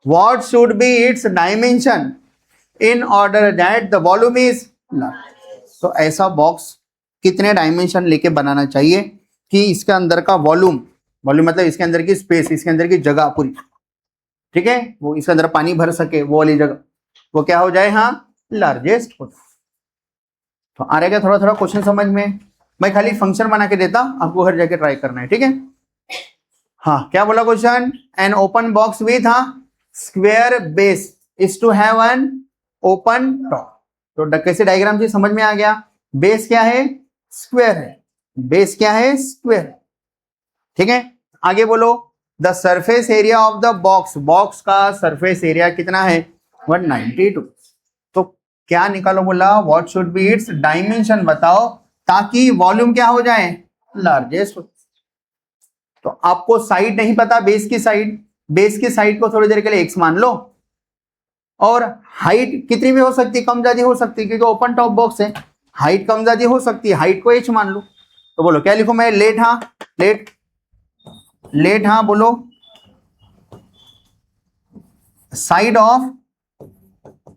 what should be it's dimension in order that the volume is large. तो ऐसा बॉक्स कितने डायमेंशन लेके बनाना चाहिए कि इसके अंदर का वॉल्यूम, वॉल्यूम मतलब इसके अंदर की स्पेस, इसके अंदर की जगह पूरी, ठीक है, वो इसके अंदर पानी भर सके वो वाली जगह, वो क्या हो जाए, हाँ लार्जेस्ट हो। तो आ रहेगा थोड़ा थोड़ा क्वेश्चन समझ में, मैं खाली फंक्शन बना के देता, आपको घर जाके ट्राई करना है, ठीक है। हाँ क्या बोला question, an open box with square base is to have an open top. तो कैसे डायग्राम से समझ में आ गया, बेस क्या है, स्क्वायर है, बेस क्या है, स्क्वायर, ठीक है। आगे बोलो, the surface area of the box, box का सरफेस एरिया कितना है, 192। तो क्या निकालो, बोला what should be it's dimension, बताओ ताकि वॉल्यूम क्या हो जाए, लार्जेस्ट हो। तो आपको साइड नहीं पता, बेस की साइड, बेस की साइड को थोड़ी देर के लिए x मान लो, और हाइट कितनी भी हो सकती है, कम ज्यादा हो सकती है, क्योंकि ओपन टॉप बॉक्स है, हाइट कम ज्यादा हो सकती है, हाइट को h मान लो। तो बोलो क्या लिखूं मैं, लेट, हाँ लेट, लेट हाँ बोलो, side of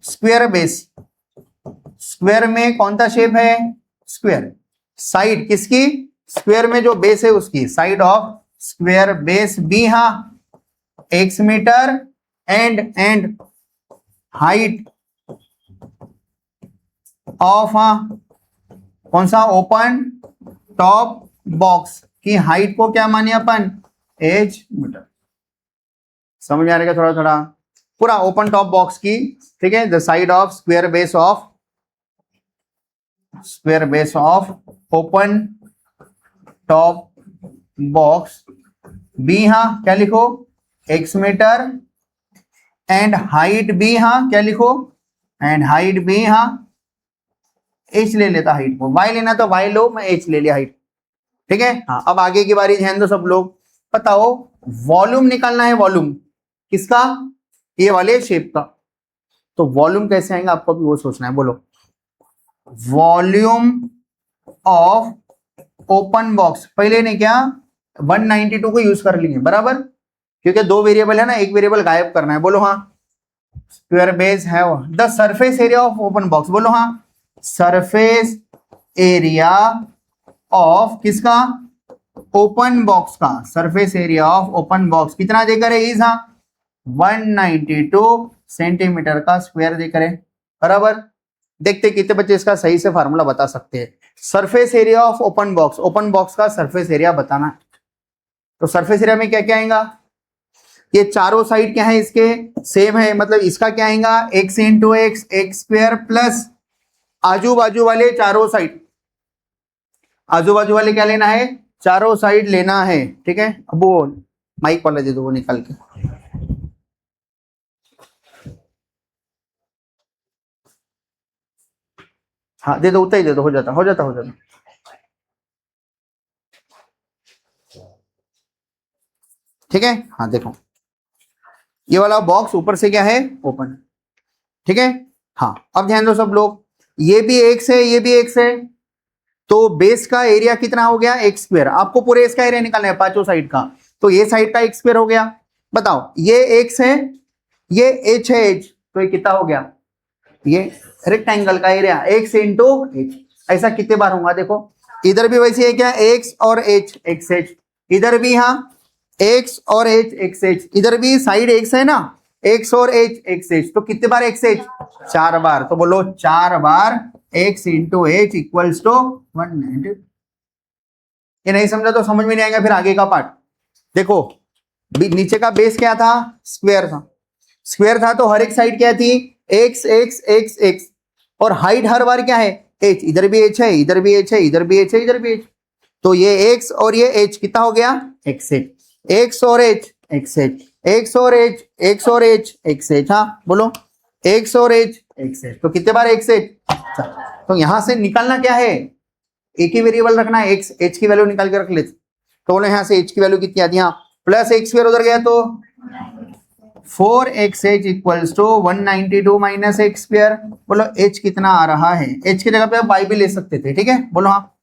square base, square में कौन सा शेप है, स्क्वायर, साइड किसकी, स्क्वायर में जो बेस है उसकी, side of square base be, हाँ x metre, and height of, हाँ कौन सा, ओपन टॉप बॉक्स की हाइट को क्या माने अपन, h मीटर। समझ में आ रहेगा थोड़ा थोड़ा, पूरा ओपन टॉप बॉक्स की, ठीक है, the side of square base of open top box be, हाँ क्या लिखो, x metre, and height be, हाँ क्या लिखो, एंड हाइट बी, हाँ h ले लेता हाइट को, y लेना तो y लो, मैं h ले लिया हाइट। ठीक है, हाँ अब आगे की बारी ध्यान दो सब लोग। बताओ वॉल्यूम निकालना है, वॉल्यूम किसका, ये वाले शेप का। तो वॉल्यूम कैसे आएगा आपको भी वो सोचना है। बोलो वॉल्यूम ऑफ ओपन बॉक्स, पहले ने क्या 192 को यूज कर लेंगे बराबर, क्योंकि दो वेरिएबल है ना, एक वेरिएबल गायब करना है। बोलो हाँ। स्क्वायर बेस है the surface area of open box, बोलो हाँ। सरफेस एरिया ऑफ किसका, ओपन बॉक्स का। Surface area of open box कितना देकर है, इज हाँ 192 सेंटीमीटर का स्क्वायर देकर है बराबर। देखते कितने बच्चे इसका सही से फार्मूला बता सकते हैं। Surface area of open box, open box का सरफेस एरिया बताना। तो सरफेस एरिया में क्या क्या आएगा, ये चारों साइड क्या है इसके सेम है, मतलब इसका क्या आएगा x into x x square plus आजू बाजू वाले चारों साइड, आजू बाजू वाले क्या लेना है, चारों साइड लेना है। ठीक है, अब वो माइक वाला दे दो वो निकाल के। हाँ दे दो, उतना ही दे दो, हो जाता हो जाता हो जाता। ठीक है, हाँ देखो ये वाला बॉक्स ऊपर से क्या है ओपन। ठीक है, हाँ अब ध्यान दो सब लोग, ये भी एक्स है ये भी एक्स है, तो बेस का एरिया कितना हो गया एक्स स्क्वायर। आपको पूरे इसका एरिया निकालना है पांचों साइड का, तो ये साइड का एक्स स्क्वायर हो गया। बताओ ये एक्स है ये एच है एच, तो ये कितना हो गया, ये रेक्टेंगल का एरिया एक्स इंटू एच। ऐसा कितने बार होगा देखो, इधर भी वैसे है क्या एक्स और एच एक्स एच, इधर भी हाँ एक्स और एच एक्स एच, इधर भी साइड एक्स है ना एक्स और एच एक्स एच, तो कितने बार एक्स एच, 4 बार। तो बोलो 4 बार x into h equals to 190। ये नहीं समझा तो समझ में नहीं आएगा फिर आगे का पार्ट। देखो नीचे का बेस क्या था, स्क्वायर था, स्क्वायर था तो हर एक साइड क्या थी एक्स एक्स एक्स एक्स, और हाइट हर बार क्या है एच, इधर भी एच है इधर भी एच है इधर भी एच है इधर भी एच, तो ये एक्स और ये एच कितना हो गया एक्स एच, एक्स और एच एक्स एच, एक्स और एच एक्स और एच एक्स एच। हाँ बोलो एक्स और एच एक्स एच, तो कितने बार एक्स एच। तो यहां से निकालना क्या है, एक ही वेरिएबल रखना है एक्स, एच की वैल्यू निकाल के रख लेते। तो बोलो यहाँ से एच की वैल्यू कितनी आती है, प्लस एक्स स्क्वायर उधर गया तो 4xh equals to 192 minus x square. बोलो h कितना आ रहा है, h की जगह पे आप y भी ले सकते थे। ठीक है, बोलो हाँ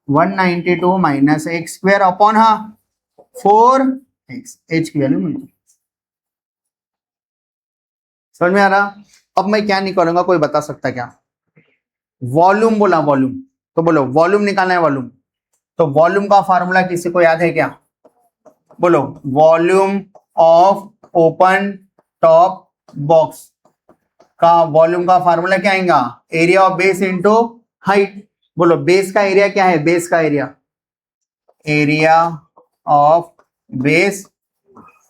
192 माइनस एक्स स्क्वायर अपॉन हाँ 4x, h की वैल्यू मिलती। समझ में आ रहा। अब मैं क्या निकालूंगा कोई बता सकता क्या, वॉल्यूम बोला वॉल्यूम, तो बोलो वॉल्यूम निकालना है वॉल्यूम। तो वॉल्यूम का फार्मूला किसी को याद है क्या, बोलो volume of open top box का वॉल्यूम का फार्मूला क्या आएगा, area of base into height. बोलो बेस का एरिया क्या है, बेस का area, area of base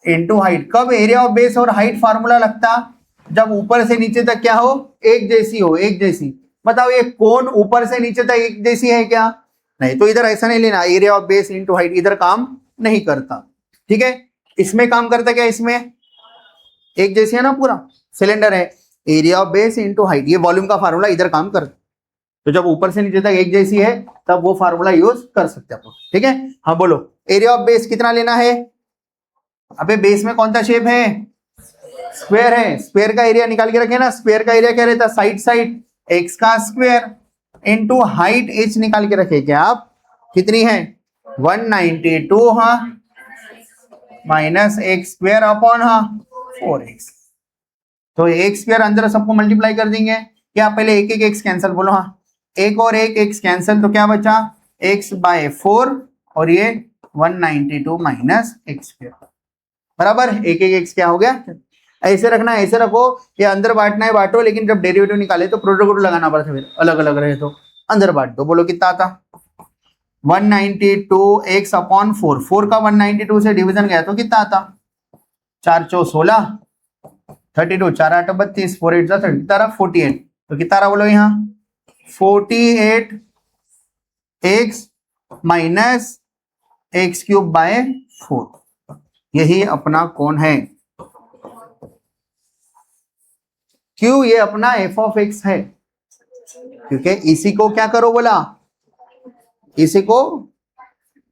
into height. कब एरिया ऑफ बेस और हाइट फार्मूला लगता, जब ऊपर से नीचे तक क्या हो एक जैसी हो, एक जैसी। बताओ ये कोण ऊपर से नीचे तक एक जैसी है क्या, नहीं, तो इधर ऐसा नहीं लेना, area of base into height इधर काम नहीं करता। ठीक है, इसमें काम करता क्या, इसमें एक जैसी है ना, पूरा सिलेंडर है, area of base into height, ये वॉल्यूम का फार्मूला इधर काम करता। तो जब ऊपर से नीचे तक एक जैसी है तब वो फार्मूला यूज कर सकते हैं। ठीक है, हाँ बोलो एरिया ऑफ बेस कितना लेना है, अबे बेस में कौन सा शेप है, स्क्वायर है, स्क्वायर का एरिया निकाल के रखे ना, स्क्वायर का एरिया क्या रहता, साइड साइड एक्स का स्क्वायर इनटू हाइट एच निकाल के रखे क्या आप, कितनी है 192 हाँ माइनस एक्स स्क्वायर अपॉन हाँ 4x। तो एक्स स्क्वायर अंदर सबको मल्टीप्लाई कर देंगे, क्या पहले एक एक एक्स कैंसिल, बोलो हाँ एक और एक एक्स कैंसिल, तो क्या बचा x बाय 4 और ये 192 माइनस एक्स स्क्वायर बराबर एक एक एक्स क्या हो गया। ऐसे रखना है, ऐसे रखो, ये अंदर बांटना है बांटो, लेकिन जब डेरिवेटिव निकाले तो प्रोडक्ट लगाना पड़ता, फिर अलग अलग रहे तो अंदर बांट दो। बोलो कितना आता 192 एक्स अपॉन 4, 4 का 192 से डिवीजन गया तो कितना आता 4 चौ 16 32 4 8 32 4 8 48, तो कितना रहा बोलो यहाँ 48 x minus x cube by 4, यही अपना कौन है क्यू, ये अपना एफ ऑफ एक्स है, क्योंकि इसी को क्या करो बोला, इसी को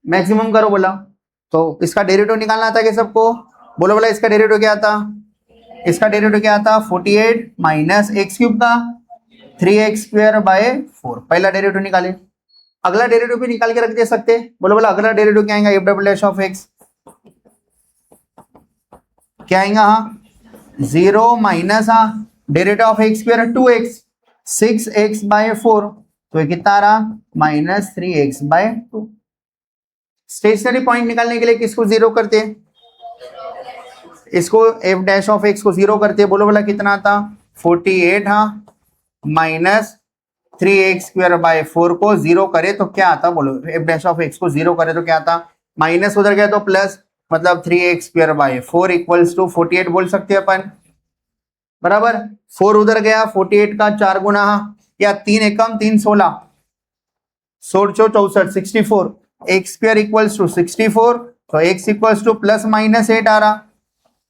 मैक्सिमम करो बोला। तो इसका डेरिवेटिव निकालना था कि सबको, बोलो बोला इसका डेरिवेटिव क्या आता, इसका डेरिवेटिव क्या आता 48 माइनस एक्स क्यूब का 3x स्क्वायर बाय 4, पहला डेरिवेटिव निकाले। अगला डेरिवेटिव भी निकाल के रख दे सकते, बोलो बोला अगला डेरिवेटिव क्या आएगा, f double dash of x क्या आएगा, हाँ 0 minus derivative of x square 2x 6x by 4, तो ये कितना आ रहा minus 3x bye 2। Stationary point निकालने के लिए किसको जीरो करते हैं, इसको एफ डैश ऑफ एक्स को जीरो करते हैं, बोलो बोला कितना आता 48 माइनस 3x स्क्वायर बाय 4 को जीरो करे तो क्या आता, बोलो एफ डैश ऑफ एक्स को जीरो करे तो क्या आता, माइनस उधर गया तो प्लस, मतलब 3x square by 4 equals to 48 बोल सकते हैं अपन, बराबर 4 उधर गया 48 का 4 गुना या 3 एकम 3 16 64 64 एक्स स्क्वायर इक्वल्स टू 64, तो x equals two plus minus 8 आ रहा,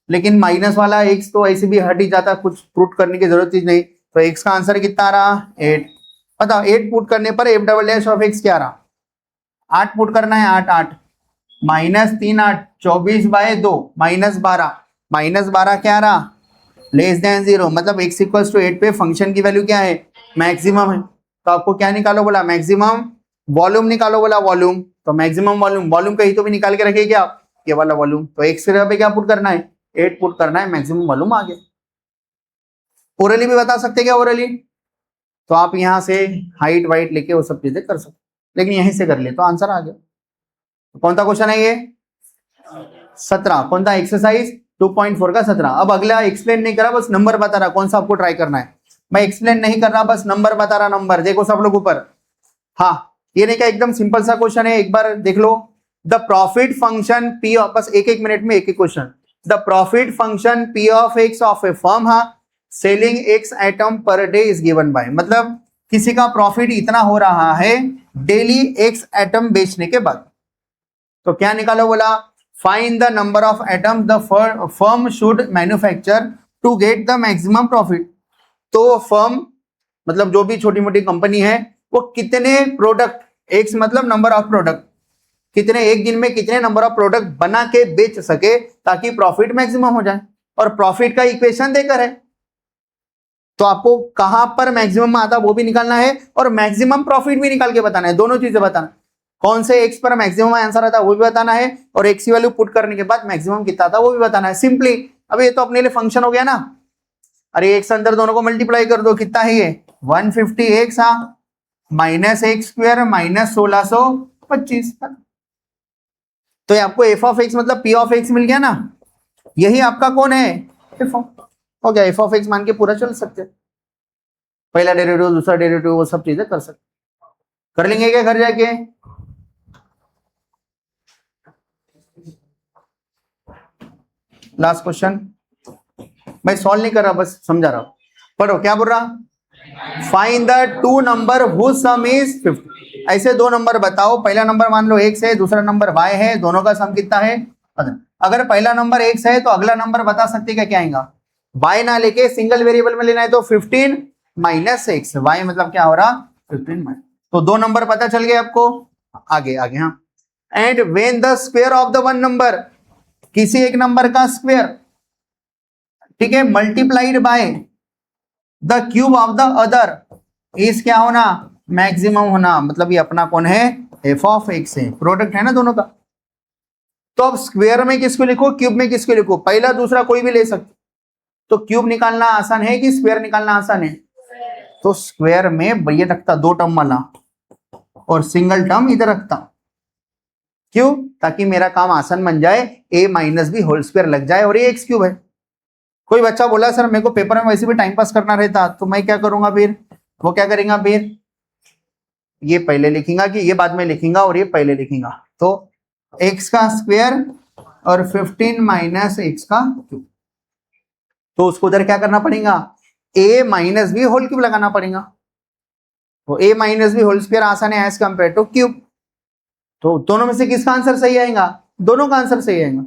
लेकिन माइनस वाला x तो ऐसे भी हट ही जाता, कुछ पुट करने की जरूरत ही नहीं, तो x का आंसर कितना आ रहा 8। बताओ 8 पुट करने पर F double dash of x क्या आ रहा, 8 पुट करना है 8 8 माइनस 3 8 24 बाय 2 माइनस 12 क्या आ रहा लेस देन 0, मतलब x इक्वल्स टू 8 पे फंक्शन की वैल्यू क्या है, मैक्सिमम है। तो आपको क्या निकालो बोला, मैक्सिमम वॉल्यूम निकालो बोला, वॉल्यूम, तो मैक्सिमम वॉल्यूम कहीं तो भी निकाल के रखिए क्या, ये वाला वॉल्यूम, तो x के जगह पे क्या पुट करना है 8 पुट करना है, मैक्सिमम वॉल्यूम आ गया। ओरली भी बता सकते क्या, ओरली तो आप यहां से हाइट वाइट लेके वो सब चीजें कर सकते, लेकिन यहीं से कर ले तो आंसर आ गया। तो कौन सा क्वेश्चन है ये 17, कौन सा एक्सरसाइज 2.4 का 17। अब अगला एक्सप्लेन नहीं करा, बस नंबर बता रहा कौन सा आपको ट्राई करना है, मैं एक्सप्लेन नहीं कर रहा, बस नंबर बता रहा, नंबर देखो सब लोग ऊपर, हाँ ये नहीं क्या एकदम सिंपल सा क्वेश्चन है, एक बार देख लो। द प्रॉफिट फंक्शन पी, बस एक मिनट में एक question, the profit function P of x of A firm selling x item per day is given by, मतलब किसी का प्रॉफिट इतना हो रहा है डेली एक्स आइटम बेचने के बाद, तो क्या निकालो बोला, find the number of item the firm should manufacture to get the maximum profit. तो फर्म मतलब जो भी छोटी मोटी कंपनी है वो कितने प्रोडक्ट, एक्स मतलब नंबर ऑफ प्रोडक्ट, कितने एक दिन में कितने नंबर ऑफ प्रोडक्ट बना के बेच सके ताकि प्रॉफिट मैक्सिमम हो जाए, और प्रॉफिट का इक्वेशन देकर है, तो आपको कहां पर मैक्सिमम आता वो भी निकालना है और मैक्सिमम प्रॉफिट भी निकाल के बताना है, दोनों चीजें बताना, कौन से एक्स पर मैक्सिमम आंसर आता वो भी बताना है, और एक्स की वैल्यू पुट करने के बाद मैक्सिमम कितना आता वो भी बताना है सिंपली। अब ये तो अपने लिए फंक्शन हो गया ना, अरे एक्स अंदर दोनों को मल्टीप्लाई कर दो, कितना है ये 150x minus x square minus 1625, तो ये आपको एफ ऑफ एक्स मतलब पी ऑफ एक्स मिल गया ना, यही आपका कौन है एफ हो गया, एफ ऑफ एक्स मान के पूरा चल सकते, पहला डेरिवेटिव दूसरा डेरिवेटिव वो सब चीजें कर सकते, कर लेंगे क्या घर जाके। लास्ट क्वेश्चन, मैं सॉल्व नहीं कर रहा बस समझा रहा हूं, पढ़ो क्या बोल रहा, find the two number whose sum is 50, ऐसे दो नंबर बताओ, पहला नंबर मान लो x है, दूसरा नंबर y है, दोनों का सम कितना है, अगर पहला नंबर x है तो अगला नंबर बता सकते क्या क्या आएगा, y ना लेके सिंगल वेरिएबल में लेना है, तो 15 माइनस एक्स, y मतलब क्या हो रहा 15 माइनस, तो दो नंबर पता चल गए आपको, आगे आगे हाँ। And when the square of the one number, किसी एक नंबर का स्क्वायर, ठीक है, multiplied by the cube of the other is क्या होना मैक्सिमम होना, मतलब ये अपना कौन है एफ ऑफ एक्स है, प्रोडक्ट है ना दोनों का। तो अब स्क्वायर में किसको लिखो, क्यूब में किसको लिखो, पहला दूसरा कोई भी ले सकते, तो क्यूब निकालना आसान है कि स्क्वायर निकालना आसान है, तो स्क्वायर में ये रखता दो टर्म वाला और सिंगल टर्म इधर रखता, क्यों, ताकि मेरा काम आसान बन जाए, a minus B whole square लग जाए और ये एक्स क्यूब है। कोई बच्चा बोला सर मेरे को पेपर में वैसे भी टाइम पास करना रहता, तो मैं क्या करूंगा फिर, वो क्या करेगा फिर, ये पहले लिखूंगा कि ये बाद में लिखूंगा और ये पहले लिखूंगा, तो x का स्क्वायर और 15 माइनस एक्स का क्यूब, तो उसको उधर क्या करना पड़ेगा a minus B whole cube लगाना पड़ेगा, तो a minus B whole square आसान है एज कंपेयर टू क्यूब, तो दोनों में से किसका आंसर सही आएगा, दोनों का आंसर सही आएगा,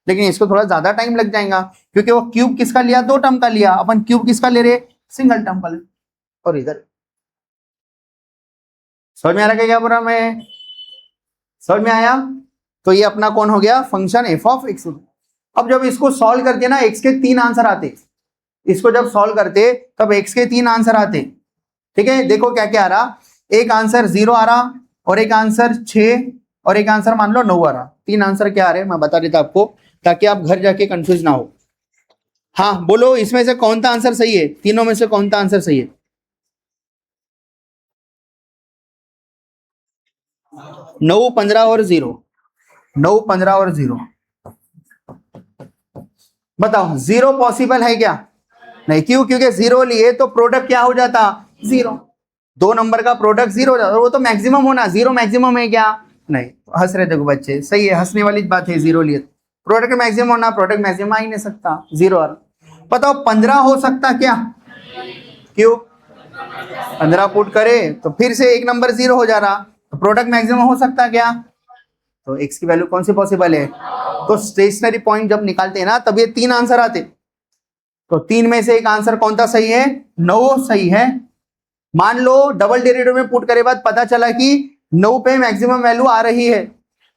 लेकिन इसको थोड़ा ज्यादा टाइम लग जाएगा क्योंकि वो क्यूब किसका लिया, दो टर्म का लिया, अपन क्यूब किसका ले रहे सिंगल टर्म का ले, और इधर समझ में आ रहा है क्या पूरा में? समझ में आया? तो ये अपना कौन हो गया? Function F of x. अब जब इसको सॉल्व करके ना एक्स के 3 आंसर आते, इसको जब सॉल्व करते तब एक्स के 3 आंसर आते। ठीक है, देखो क्या क्या आ रहा, एक आंसर 0 आ रहा और एक आंसर 6 और एक आंसर मान लो 9 आ रहा। 3 आंसर क्या आ रहे हैं मैं बता देता आपको, ताकि आप घर जाके कंफ्यूज ना हो। हाँ बोलो, इसमें से कौन सा आंसर सही है? तीनों में से कौन सा आंसर सही है? 9, 15 और 0। 9, 15 और 0। बताओ 0 पॉसिबल है क्या? नहीं, क्यों? क्योंकि 0 लिए तो प्रोडक्ट क्या हो जाता? 0। दो नंबर का प्रोडक्ट 0 हो जाता, वो तो मैक्सिमम होना। 0 मैक्सिमम है क्या? नहीं। हंस रहे देखो बच्चे, सही है, हंसने वाली बात है। 0 लिए प्रोडक्ट मैक्सिमम होना, प्रोडक्ट मैक्सिमम आ ही नहीं सकता। 0 और बताओ 15 हो सकता क्या? क्यों? 15 पुट करे तो फिर से एक नंबर 0 हो जा रहा, तो प्रोडक्ट मैक्सिमम हो सकता क्या? तो एक्स की वैल्यू कौन सी पॉसिबल है? तो स्टेशनरी पॉइंट जब निकालते हैं ना तब ये 3 आंसर आते, तो 3 में से एक आंसर कौन सा सही है? 9 सही है। मान लो डबल डेरिवेटिव में पुट करे बाद पता चला कि 9 पे मैक्सिमम वैल्यू आ रही है,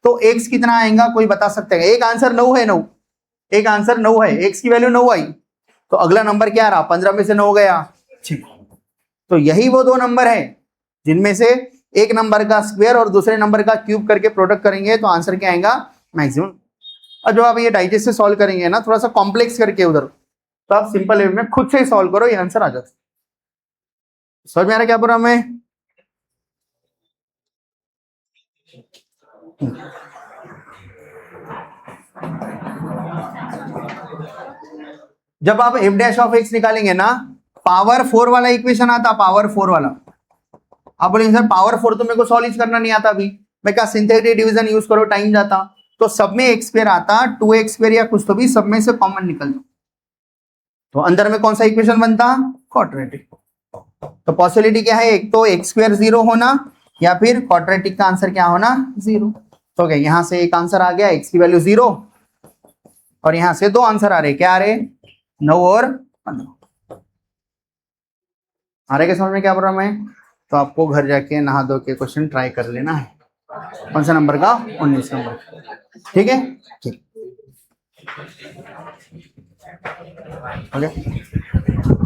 तो एक्स कितना आएगा कोई बता सकते हैं? एक आंसर 9 है, 9 एक आंसर 9 है, एक्स की वैल्यू 9 आई, तो अगला नंबर क्या रहा? 15 में से 9 गया 6। तो यही वो दो नंबर है जिनमें से एक नंबर का स्क्वायर और दूसरे नंबर का क्यूब करके प्रोडक्ट करेंगे तो आंसर क्या आएगा? मैक्सिमम। और जो आप ये डाइजेस्ट से सॉल्व करेंगे ना, थोड़ा सा कॉम्प्लेक्स करके उधर, तो आप सिंपल वे में खुद से ही सॉल्व करो, ये आंसर आ जाता। समझ में आ रहा क्या पूरा में? जब आप एफ डैश ऑफ एक्स निकालेंगे ना, पावर 4 वाला इक्वेशन आता, पावर 4 वाला। आप बोलेंगे सर पावर 4 तो मेरे को सॉल्व करना नहीं आता अभी, मैं क्या सिंथेटिक डिवीजन यूज करो, टाइम जाता। तो सब में एक्स स्क्वायर आता, 2x स्क्वायर या कुछ तो भी सब में से कॉमन निकलता, तो अंदर में कौन सा इक्वेशन बनता? क्वाड्रेटिक। तो पॉसिबिलिटी क्या है? एक तो एक्स स्क्वायर 0 होना या फिर क्वाड्रेटिक का आंसर क्या होना? 0। तो क्या यहां से एक आंसर आ गया, एक्स की वैल्यू 0, और यहां से दो आंसर आ रहे, क्या आ रहे? 9 और 15 आ रहे। क्या समझ में क्या प्रॉब्लम है? तो आपको घर जाके नहा धो के क्वेश्चन ट्राई कर लेना है। कौन सा नंबर का? 19 नंबर। ठीक है, ठीक। ओके।